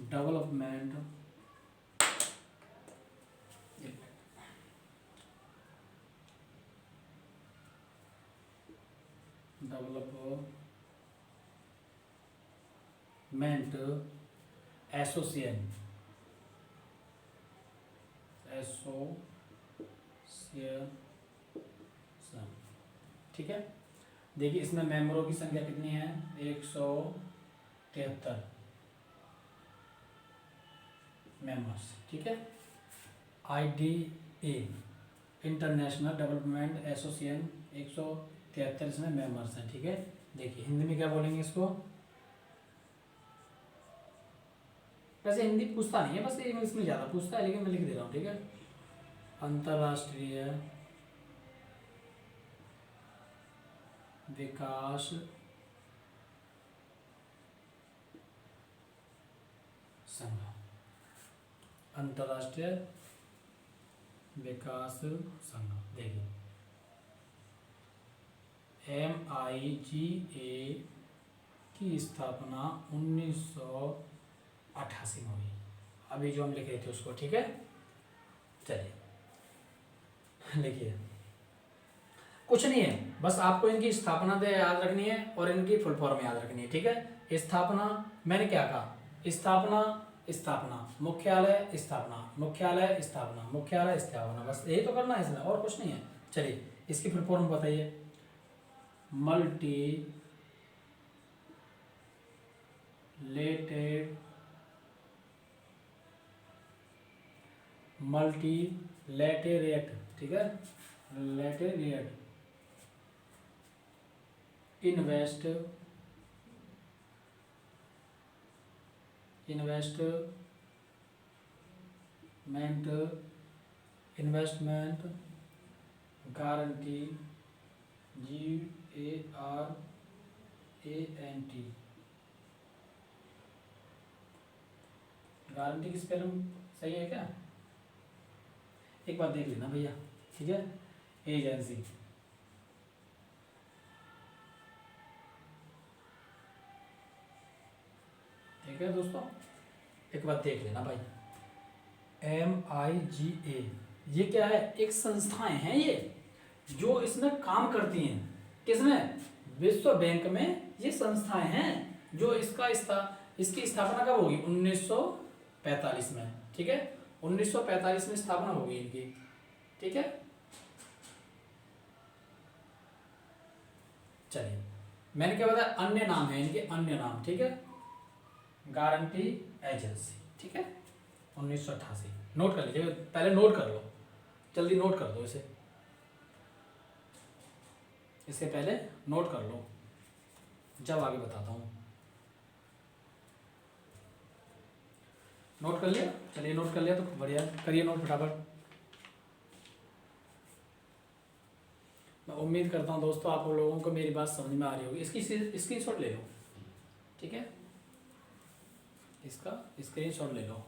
डेवलपमेंट एसोसिएशन, ठीक है। देखिए इसमें मेंबरों की संख्या कितनी है? 173 मेंबर्स, ठीक है। IDA इंटरनेशनल डेवलपमेंट एसोसिएशन 173 इसमें मेंबर्स हैं, ठीक है। देखिए हिंदी में क्या बोलेंगे इसको? वैसे हिंदी पूछता नहीं है, बस इंग्लिश में ज़्यादा पूछता है, लेकिन मैं लिख दे रहा हूँ, ठीक है। अंतर्राष्ट्रीय विकास संघ, अंतर्राष्ट्रीय विकास संघ। देखिए MIGA की स्थापना 1988 में हुई, अभी जो हम लिख रहे थे उसको, ठीक है। चलिए लिखिए, कुछ नहीं है, बस आपको इनकी स्थापना दे याद रखनी है और इनकी फुल फॉर्म याद रखनी है, ठीक है। स्थापना मैंने क्या कहा? स्थापना, मुख्यालय स्थापना, मुख्यालय स्थापना, मुख्यालय स्थापना, बस यही तो करना है इसमें, और कुछ नहीं है। चलिए इसकी फुल फॉर्म बताइए। मल्टीलैटेरेट, ठीक है, लैटेरेट इन्वेस्टमेंट गारंटी, GARANT, गारंटी की स्पेलिंग सही है क्या? एक बार देख लेना भैया, ठीक है। एजेंसी, ठीक है दोस्तों, एक बार देख लेना भाई। MIGA, ये क्या है? एक संस्थाएं हैं ये जो इसमें काम करती हैं। किसमें? विश्व बैंक में ये संस्थाएं हैं जो इसकी स्थापना कब होगी? 1945 में। ठीक है, 1945 में स्थापना होगी इनकी। ठीक है, चलिए मैंने क्या बताया? अन्य नाम है इनके, अन्य नाम। ठीक है, गारंटी एजेंसी। ठीक है, 1988। नोट कर लीजिए, पहले नोट कर लो, जल्दी नोट कर दो इसे, इसके पहले नोट कर लो, जब आगे बताता हूँ। नोट कर लिया? चलिए नोट कर लिया तो बढ़िया, करिए नोट फटाफट। मैं उम्मीद करता हूँ दोस्तों आप लोगों को मेरी बात समझ में आ रही होगी। इसकी स्क्रीनशॉट ले लो। ठीक है, इसका स्क्रीनशॉट ले लो।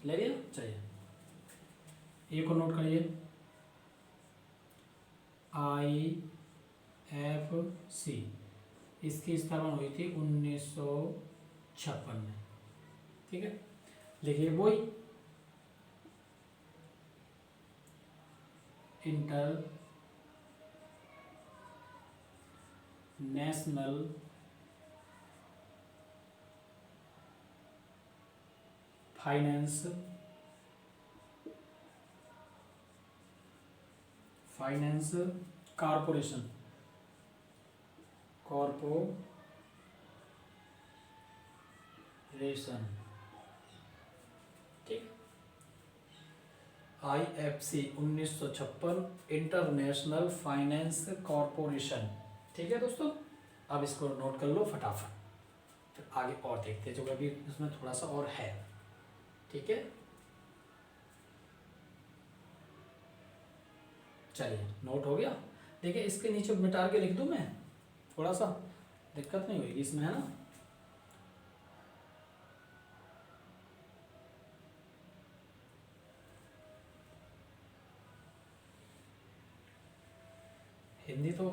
ले लिया? चलिए ये को नोट करिए, IFC, इसकी स्थापना हुई थी 1956 में। ठीक है, लिखिए वही इंटरनेशनल फाइनेंस कॉरपोरेशन, ठीक, IFC 1956, इंटरनेशनल फाइनेंस कॉरपोरेशन। ठीक है दोस्तों, अब इसको नोट कर लो फटाफट, फिर आगे और देखते हैं जो अभी इसमें थोड़ा सा और है। ठीक है, चलिए नोट हो गया। देखिए इसके नीचे मिटा के लिख दूं मैं, थोड़ा सा दिक्कत नहीं होगी इसमें, है ना? हिंदी तो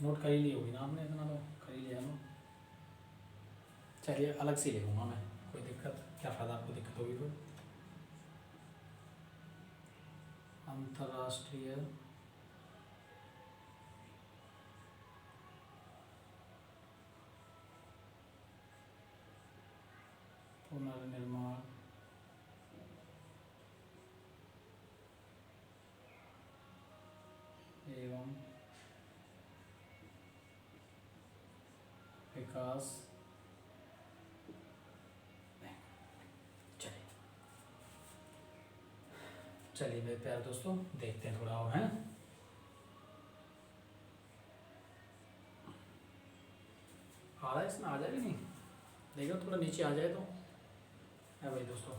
नोट कर ही ली होगी ना आपने, इतना तो कर ही लिया ना। चलिए अलग से लिखूंगा मैं, कोई दिक्कत, क्या फ़ायदा आपको दिक्कत होगी तो। अंतर्राष्ट्रीय पुनर्निर्माण एवं विकास। चलिए मेरे प्यारे दोस्तों देखते हैं थोड़ा और, है आ रहा है इसमें, आ जाएगा नहीं? देखो थोड़ा नीचे आ जाए तो है भाई दोस्तों,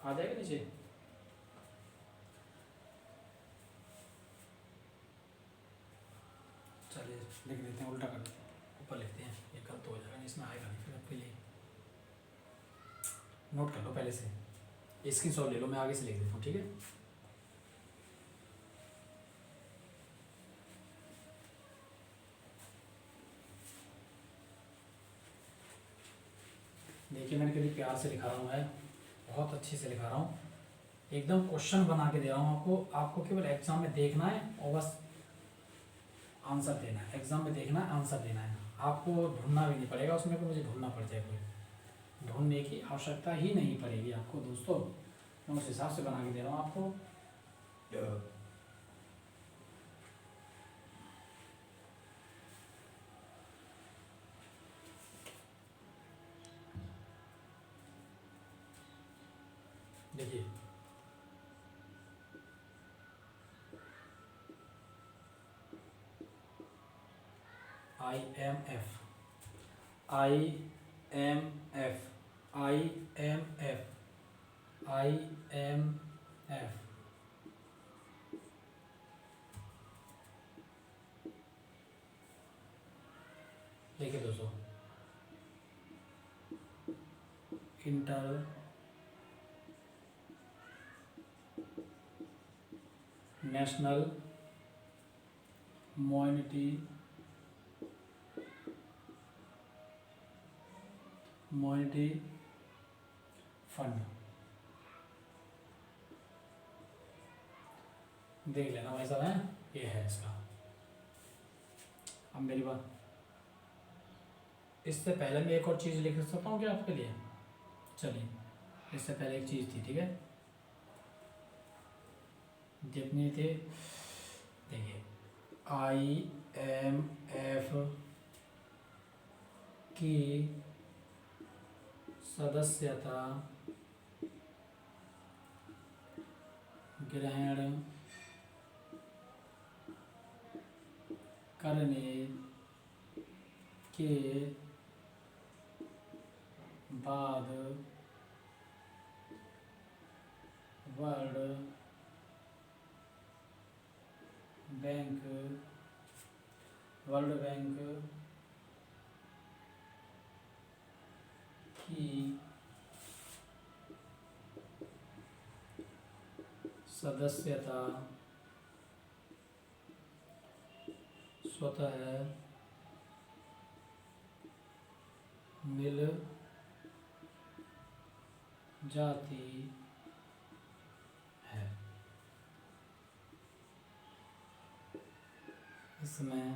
आ जाएगा नीचे। चलिए लिख देते हैं, उल्टा कर देते हैं, ऊपर लिखते हैं, ये गलत हो जाएगा, इसमें आएगा नहीं फिर आपके लिए। नोट कर लो पहले से, स्क्रीनशॉट ले लो, मैं आगे से लिख देता हूँ। ठीक है, देखिए मैंने कितनी प्यार से लिखा रहा हूँ, है बहुत अच्छे से लिखा रहा हूँ, एकदम क्वेश्चन बना के दे रहा हूँ आपको। आपको केवल एग्जाम में देखना है और बस आंसर देना है, एग्जाम में देखना है, आंसर देना है, आपको ढूंढना भी नहीं पड़ेगा उसमें कि मुझे ढूंढना पड़ जाए, कोई ढूंढने की आवश्यकता ही नहीं पड़ेगी आपको दोस्तों, मैं उस हिसाब से बना के दे रहा हूँ आपको। देखिए IMF, IMF, IMF, IMF, देखिए दोस्तों, इंटरनेशनल मॉनेटरी मॉनेटरी फंड, देख लेना भाई साहब है, ये है इसका। अब मेरी बात, इससे पहले मैं एक और चीज़ लिख सकता हूँ क्या आपके लिए? चलिए, इससे पहले एक चीज़ थी, ठीक है, जितनी थे, देखिए IMF की सदस्यता ग्रहण करने के बाद वर्ल्ड बैंक की सदस्यता स्वतः मिल जाती है। इसमें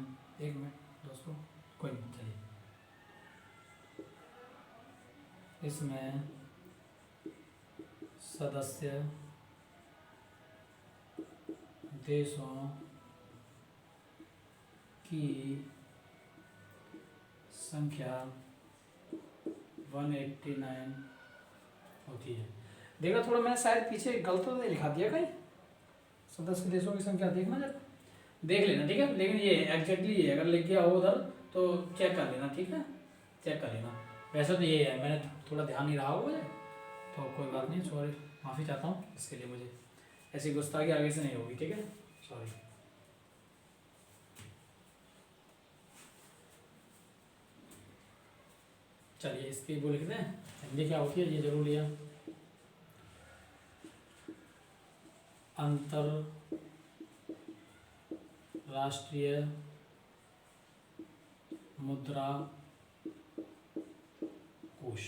एक मिनट दोस्तों, कोई नहीं, चलिए, इसमें सदस्य देशों की संख्या 189 होती है। देखा, थोड़ा मैंने शायद पीछे गलत तो नहीं लिखा दिया कहीं, सदस्य देशों की संख्या देखना जरा, देख लेना, ठीक है, लेकिन ये एग्जैक्टली ये अगर लिख गया हो उधर तो चेक कर लेना, ठीक है, चेक कर लेना। वैसे तो ये है, मैंने थोड़ा ध्यान नहीं रहा हो मुझे, तो कोई बात नहीं, सॉरी, माफ़ी चाहता हूँ इसके लिए, मुझे ऐसी गुस्ताखी आगे से नहीं होगी, ठीक है, सॉरी। चलिए, इसकी वो लिख दें, हिंदी क्या होती है ये जरूर लिया। अंतरराष्ट्रीय मुद्रा कोष,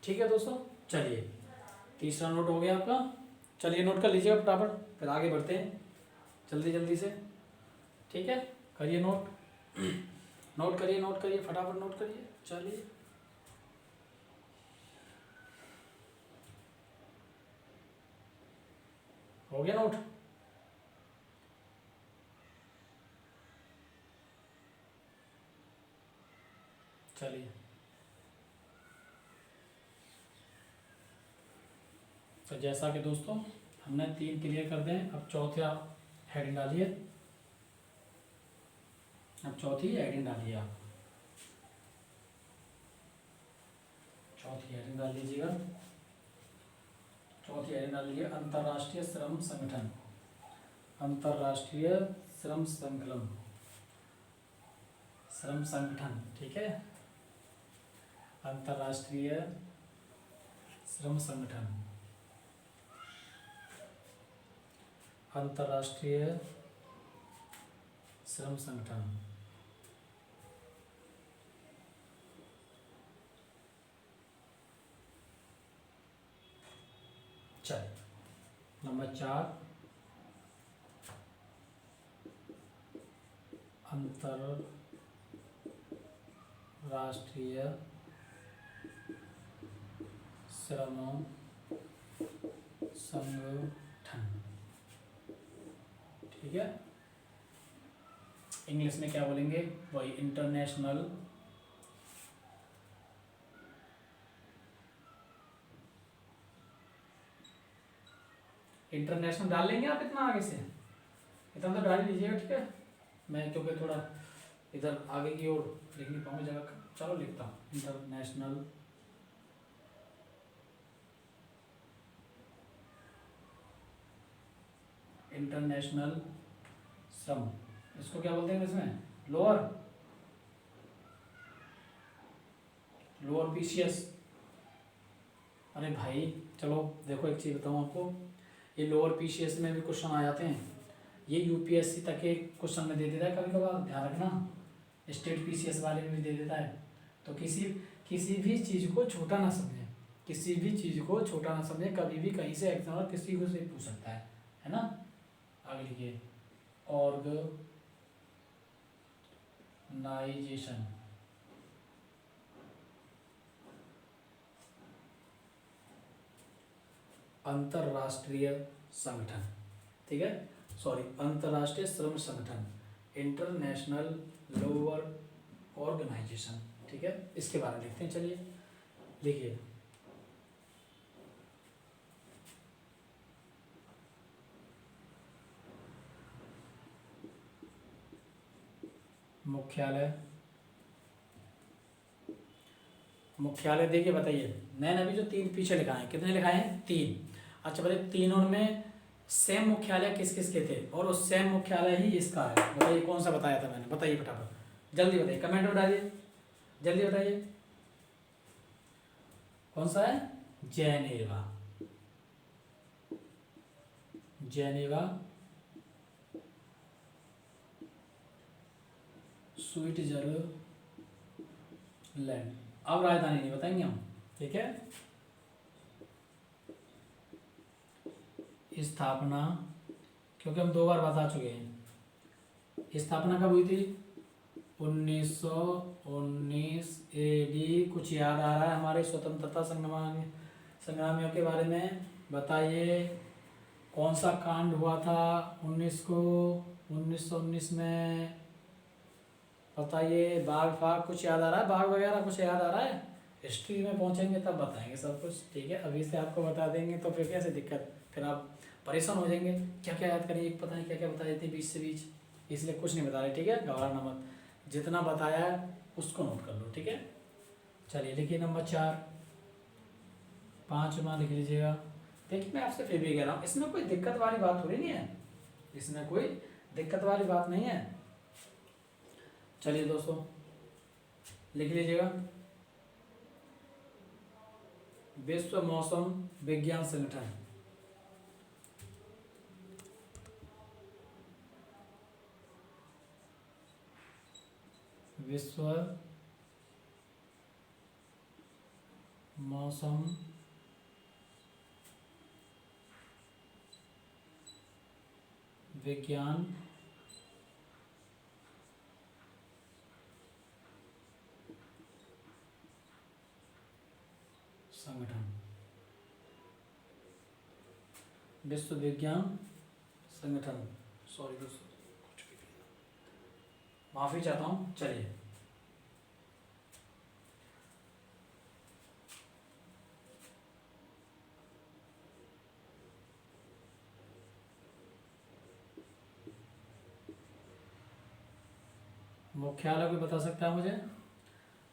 ठीक है दोस्तों। चलिए, तीसरा नोट हो गया आपका, चलिए नोट कर लीजिएगा फटाफट, फिर आगे बढ़ते हैं जल्दी जल्दी से, ठीक है, करिए नोट, नोट करिए फटाफट नोट करिए, चलिए। हो गया नोट? चलिए, तो जैसा कि दोस्तों हमने 3 क्लियर कर दें, अब चौथा हेडिंग डालिए, अब चौथी हेडिंग डालिए आप, चौथी हेडिंग डाल लीजिएगा, चौथी हेडिंग डाल लीजिए, अंतर्राष्ट्रीय श्रम संगठन, अंतर्राष्ट्रीय श्रम संगठन, ठीक है, अंतर्राष्ट्रीय श्रम संगठन, अंतर्राष्ट्रीय श्रम संगठन। चलिए, नंबर 4, अंतर्राष्ट्रीय श्रम संगठन, ठीक है, इंग्लिश में क्या बोलेंगे, वही इंटरनेशनल डाल लेंगे आप, इतना आगे से इतना तो डाल लीजिएगा, ठीक है, मैं क्योंकि थोड़ा इधर आगे की ओर लिख नहीं पाऊंगा जगह, चलो लिखता हूँ, इंटरनेशनल श्रम, इसको क्या बोलते हैं इसमें, लोअर PCS। अरे भाई चलो देखो, एक चीज़ बताऊँ आपको, ये लोअर PCS में भी क्वेश्चन आ जाते हैं, ये UPSC तक के क्वेश्चन में दे देता है कभी कभार, ध्यान रखना, स्टेट PCS वाले में भी दे देता है, तो किसी भी चीज़ को छोटा ना समझें, किसी भी चीज़ को छोटा ना समझें, कभी भी कहीं से एग्जाम और किसी को से पूछ सकता है ना। आगे लिखिए ऑर्गेनाइजेशन, अंतरराष्ट्रीय संगठन, ठीक है, सॉरी अंतरराष्ट्रीय श्रम संगठन, इंटरनेशनल लेबर ऑर्गेनाइजेशन, ठीक है, इसके बारे में लिखते हैं। चलिए लिखिए मुख्यालय, मुख्यालय देखिए बताइए, मैंने अभी जो 3 पीछे लिखा है, कितने लिखाए हैं 3। अच्छा बताइए तीनों में सेम मुख्यालय किस किस के थे, और उस सेम मुख्यालय ही इसका है, बताइए कौन सा बताया था मैंने, बताइए फटाफट जल्दी बताइए, कमेंट में डालिए जल्दी बताइए कौन सा है। Geneva, Geneva Switzerland. अब राजधानी नहीं बताएंगे हम, ठीक है। स्थापना, क्योंकि हम 2 बार बता चुके हैं, स्थापना कब हुई थी 1919 AD। कुछ याद आ रहा है हमारे स्वतंत्रता संग्रामियों के बारे में, बताइए कौन सा कांड हुआ था 1919 में, बताइए। बाघ फाग कुछ याद आ रहा है, बाघ वगैरह कुछ याद आ रहा है, हिस्ट्री में पहुंचेंगे तब बताएंगे सब कुछ, ठीक है। अभी से आपको बता देंगे तो फिर कैसे दिक्कत, फिर आप परेशान हो जाएंगे, क्या क्या याद करेंगे, पता नहीं क्या क्या बता देते बीच से बीच, इसलिए कुछ नहीं बता रहे, ठीक है, घबराना मत, जितना बताया है उसको नोट कर लो, ठीक है। चलिए लिखिए नंबर 4, 5वां लिख लीजिएगा। देखिए मैं आपसे फिर भी कह रहा हूँ, इसमें कोई दिक्कत वाली बात थोड़ी नहीं है, इसमें कोई दिक्कत वाली बात नहीं है। चलिए दोस्तों लिख लीजिएगा, विश्व मौसम विज्ञान संगठन, विश्व मौसम विज्ञान संगठन, विश्व विज्ञान संगठन, सॉरी दोस्तों कुछ भी माफ़ी चाहता हूँ। चलिए मुख्यालय कोई बता सकता है मुझे,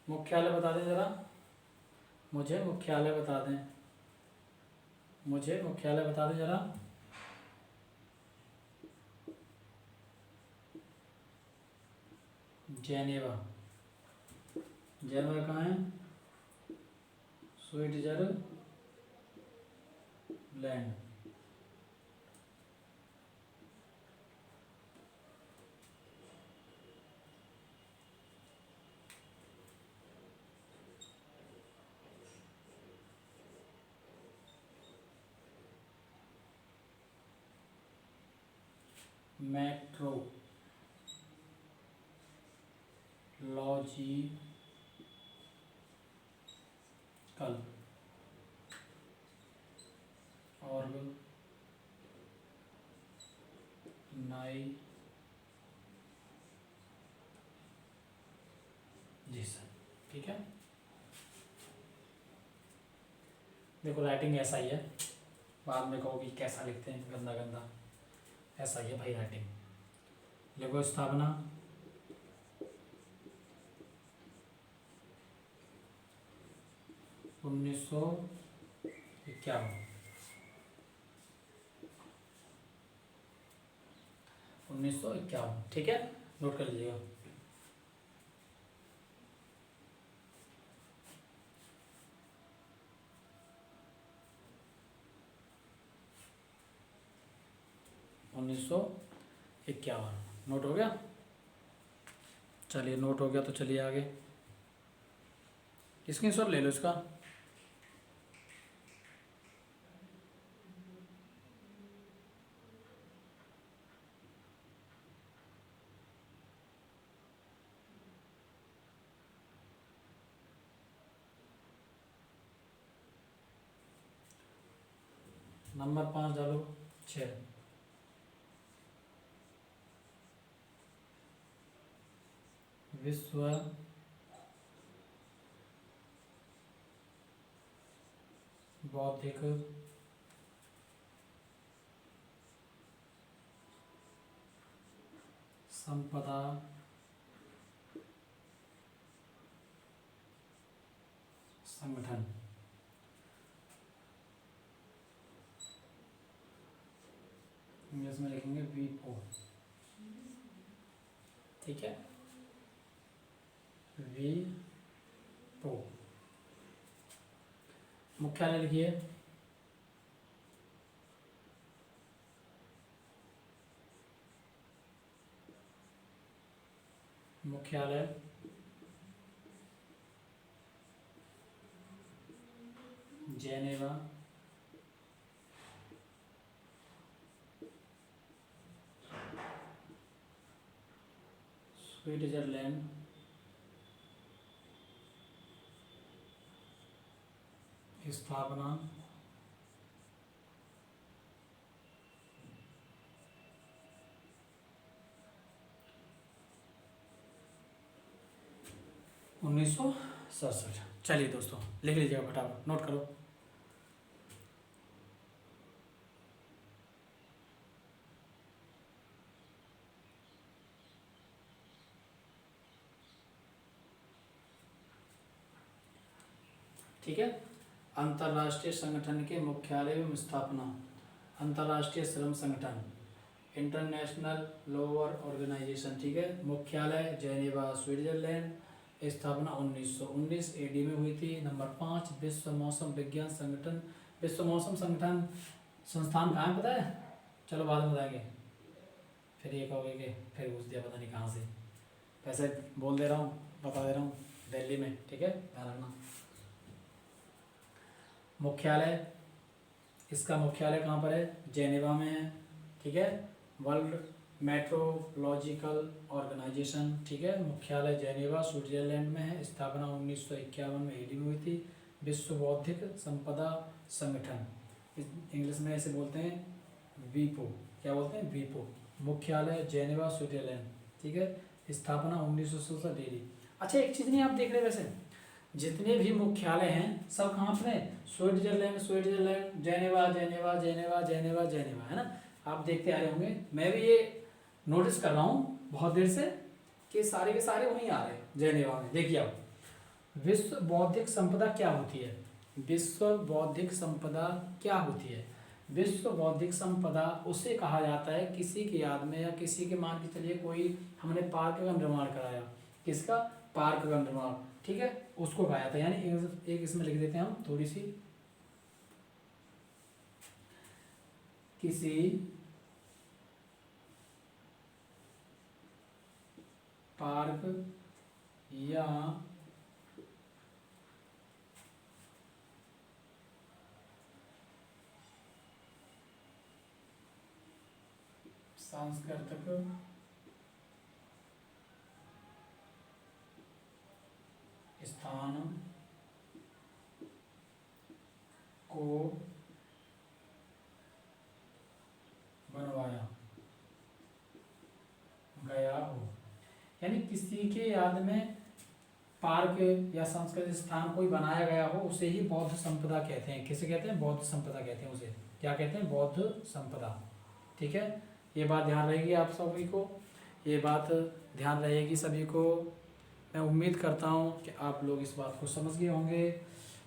मुख्यालय बता दें ज़रा, मुझे मुख्यालय बता दें, मुझे मुख्यालय बता दें ज़रा। जेनेवा, जेनेवा कहाँ है, स्विट्जरलैंड, मेट्रोलॉजिकल ऑर्गेनाइजेशन, ठीक है। देखो राइटिंग ऐसा ही है, बाद में कहोगे कैसा लिखते हैं गंदा गंदा, ऐसा ही है भाई राइटिंग। देखो स्थापना 1951, 1951, ठीक है, नोट कर लीजिएगा। उन्नीस सौ 51 नोट हो गया। चलिए नोट हो गया तो चलिए आगे। स्क्रीनशॉट ले लो इसका। नंबर 5 डालो। 6 विश्व बौद्धिक संपदा संगठन। इंग्लिश में लिखेंगे वीपो, ठीक है, वीपो। मुख्यालय लिखिए। मुख्यालय जेनेवा, स्विट्जरलैंड, स्थापना 1967। चलिए दोस्तों लिख लीजिएगा फटाफट, नोट करो। ठीक है। अंतर्राष्ट्रीय संगठन के मुख्यालय एवं स्थापना। अंतर्राष्ट्रीय श्रम संगठन, इंटरनेशनल लेबर ऑर्गेनाइजेशन, ठीक है। मुख्यालय जेनेवा, स्विट्जरलैंड। स्थापना 1919 एडी में हुई थी। नंबर 5 विश्व मौसम विज्ञान संगठन। विश्व मौसम संगठन संस्थान कहाँ है पता है? चलो बाद में बताएंगे। फिर ये कहोगे कि फिर पूछ दिया पता नहीं कहाँ से। वैसे बोल दे रहा हूँ, बता दे रहा हूँ, दिल्ली में, ठीक है, ध्यान रखना। मुख्यालय, इसका मुख्यालय कहाँ पर है? जेनेवा में है, ठीक है। वर्ल्ड मेट्रोलॉजिकल ऑर्गेनाइजेशन, ठीक है, मुख्यालय जेनेवा स्विट्जरलैंड में है। स्थापना 1951 में एडी में हुई थी। विश्व बौद्धिक संपदा संगठन, इंग्लिश में ऐसे बोलते हैं वीपो। क्या बोलते हैं? वीपो। मुख्यालय जेनेवा स्विट्जरलैंड, ठीक है। स्थापना 1967 एडी। अच्छा एक चीज़ नहीं आप देख रहे, वैसे जितने भी मुख्यालय हैं सब कहाँ पर हैं? Switzerland, Switzerland, Geneva, Geneva, Geneva, Geneva, Geneva, है ना। आप देखते आ रहे होंगे, मैं भी ये नोटिस कर रहा हूँ बहुत देर से कि सारे के सारे वहीं आ रहे हैं, जेनेवा में। देखिए आप, विश्व बौद्धिक संपदा क्या होती है? विश्व बौद्धिक संपदा क्या होती है? विश्व बौद्धिक संपदा उसे कहा जाता है किसी की याद में या किसी के, मान के चलिए कोई हमने पार्क का निर्माण कराया, किसका? पार्क का निर्माण, ठीक है, उसको कहा जाता है। यानी एक इसमें लिख देते हैं हम थोड़ी सी, किसी पार्क या सांस्कृतिक स्थान को बनवाया गया हो, यानी किसी के याद में पार्क या सांस्कृतिक स्थान कोई बनाया गया हो, उसे ही बौद्ध संपदा कहते हैं। किसे कहते हैं? बौद्ध संपदा कहते हैं उसे। क्या कहते हैं? बौद्ध संपदा, ठीक है। ये बात ध्यान रहेगी आप सभी को, ये बात ध्यान रहेगी सभी को। मैं उम्मीद करता हूँ कि आप लोग इस बात को समझ गए होंगे।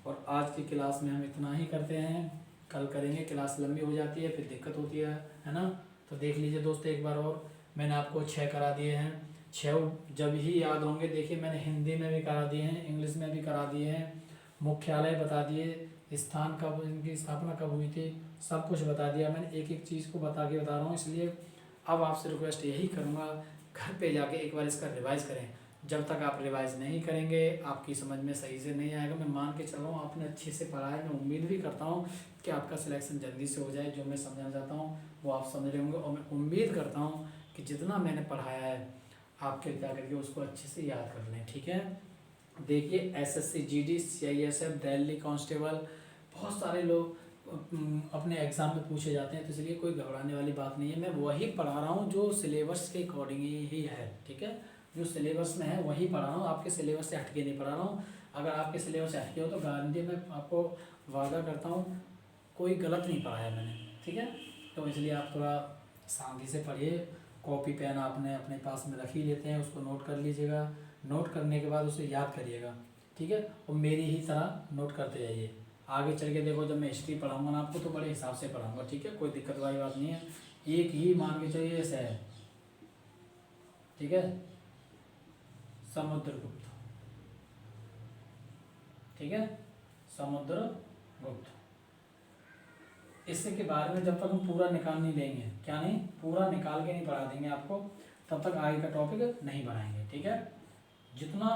और आज की क्लास में हम इतना ही करते हैं, कल करेंगे, क्लास लंबी हो जाती है फिर दिक्कत होती है ना। तो देख लीजिए दोस्तों एक बार और, मैंने आपको 6 करा दिए हैं। 6 जब ही याद होंगे, देखिए मैंने हिंदी में भी करा दिए हैं, इंग्लिश में भी करा दिए हैं, मुख्यालय बता दिए, स्थान कब, इनकी स्थापना कब हुई थी, सब कुछ बता दिया मैंने। एक एक चीज़ को बता रहा हूँ। इसलिए अब आपसे रिक्वेस्ट यही करूँगा, घर पे जाके एक बार इसका रिवाइज़ करें। जब तक आप रिवाइज नहीं करेंगे आपकी समझ में सही से नहीं आएगा। मैं मान के चल रहा हूँ आपने अच्छे से पढ़ा है, मैं उम्मीद भी करता हूँ कि आपका सिलेक्शन जल्दी से हो जाए। जो मैं समझाना चाहता हूँ वो आप समझ रहे होंगे, और मैं उम्मीद करता हूँ कि जितना मैंने पढ़ाया है आप कृपया करके उसको अच्छे से याद कर लें, ठीक है। देखिए SSC GD CISF Delhi constable बहुत सारे लोग अपने एग्ज़ाम में पूछे जाते हैं, तो इसलिए कोई घबराने वाली बात नहीं है। मैं वही पढ़ा रहा हूँ जो सिलेबस के अकॉर्डिंग ही है, ठीक है। जो सिलेबस में है वही पढ़ा रहा हूँ, आपके सिलेबस से हटके नहीं पढ़ा रहा हूँ। अगर आपके सिलेबस से हटके हो तो गारंटी मैं आपको वादा करता हूँ कोई गलत नहीं पढ़ाया मैंने, ठीक है। तो इसलिए आप थोड़ा शांति से पढ़िए। कॉपी पेन आपने अपने पास में रख ही लेते हैं, उसको नोट कर लीजिएगा। नोट करने के बाद उसे याद करिएगा, ठीक है। और मेरी ही तरह नोट करते जाइए। आगे चल के देखो जब मैं हिस्ट्री पढ़ाऊँगा ना आपको तो बड़े हिसाब से पढ़ाऊँगा, ठीक है। कोई दिक्कत वाली बात नहीं है। एक ही मान के चलिए ऐसे है, ठीक है, समुद्रगुप्त, ठीक है, समुद्रगुप्त। इससे के बारे में जब तक हम पूरा निकाल नहीं लेंगे, क्या नहीं, पूरा निकाल के नहीं पढ़ा देंगे आपको, तब तक आगे का टॉपिक नहीं बढ़ाएंगे, ठीक है। जितना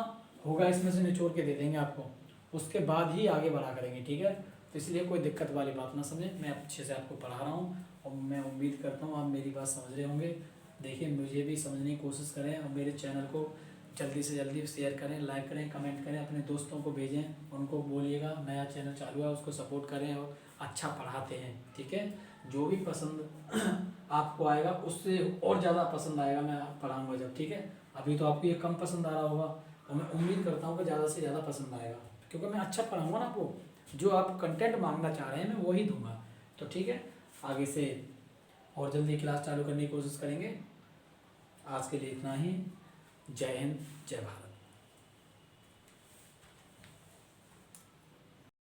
होगा इसमें से निचोड़ के दे देंगे आपको, उसके बाद ही आगे बढ़ा करेंगे, ठीक है। तो इसलिए कोई दिक्कत वाली बात ना समझें, मैं अच्छे से आपको पढ़ा रहा हूँ और मैं उम्मीद करता हूँ आप मेरी बात समझ रहे होंगे। देखिए मुझे भी समझने की कोशिश करें और मेरे चैनल को जल्दी से जल्दी शेयर करें, लाइक करें, कमेंट करें, अपने दोस्तों को भेजें, उनको बोलिएगा नया चैनल चालू है उसको सपोर्ट करें और अच्छा पढ़ाते हैं, ठीक है। जो भी पसंद आपको आएगा उससे और ज़्यादा पसंद आएगा मैं पढ़ाऊँगा जब, ठीक है। अभी तो आपको ये कम पसंद आ रहा होगा और मैं उम्मीद करता हूँ कि ज़्यादा से ज़्यादा पसंद आएगा, क्योंकि मैं अच्छा पढ़ाऊँगा ना आपको, जो आप कंटेंट मांगना चाह रहे हैं मैं वही दूंगा। तो ठीक है, आगे से और जल्दी क्लास चालू करने की कोशिश करेंगे। आज के लिए इतना ही। जय हिंद, जय भारत।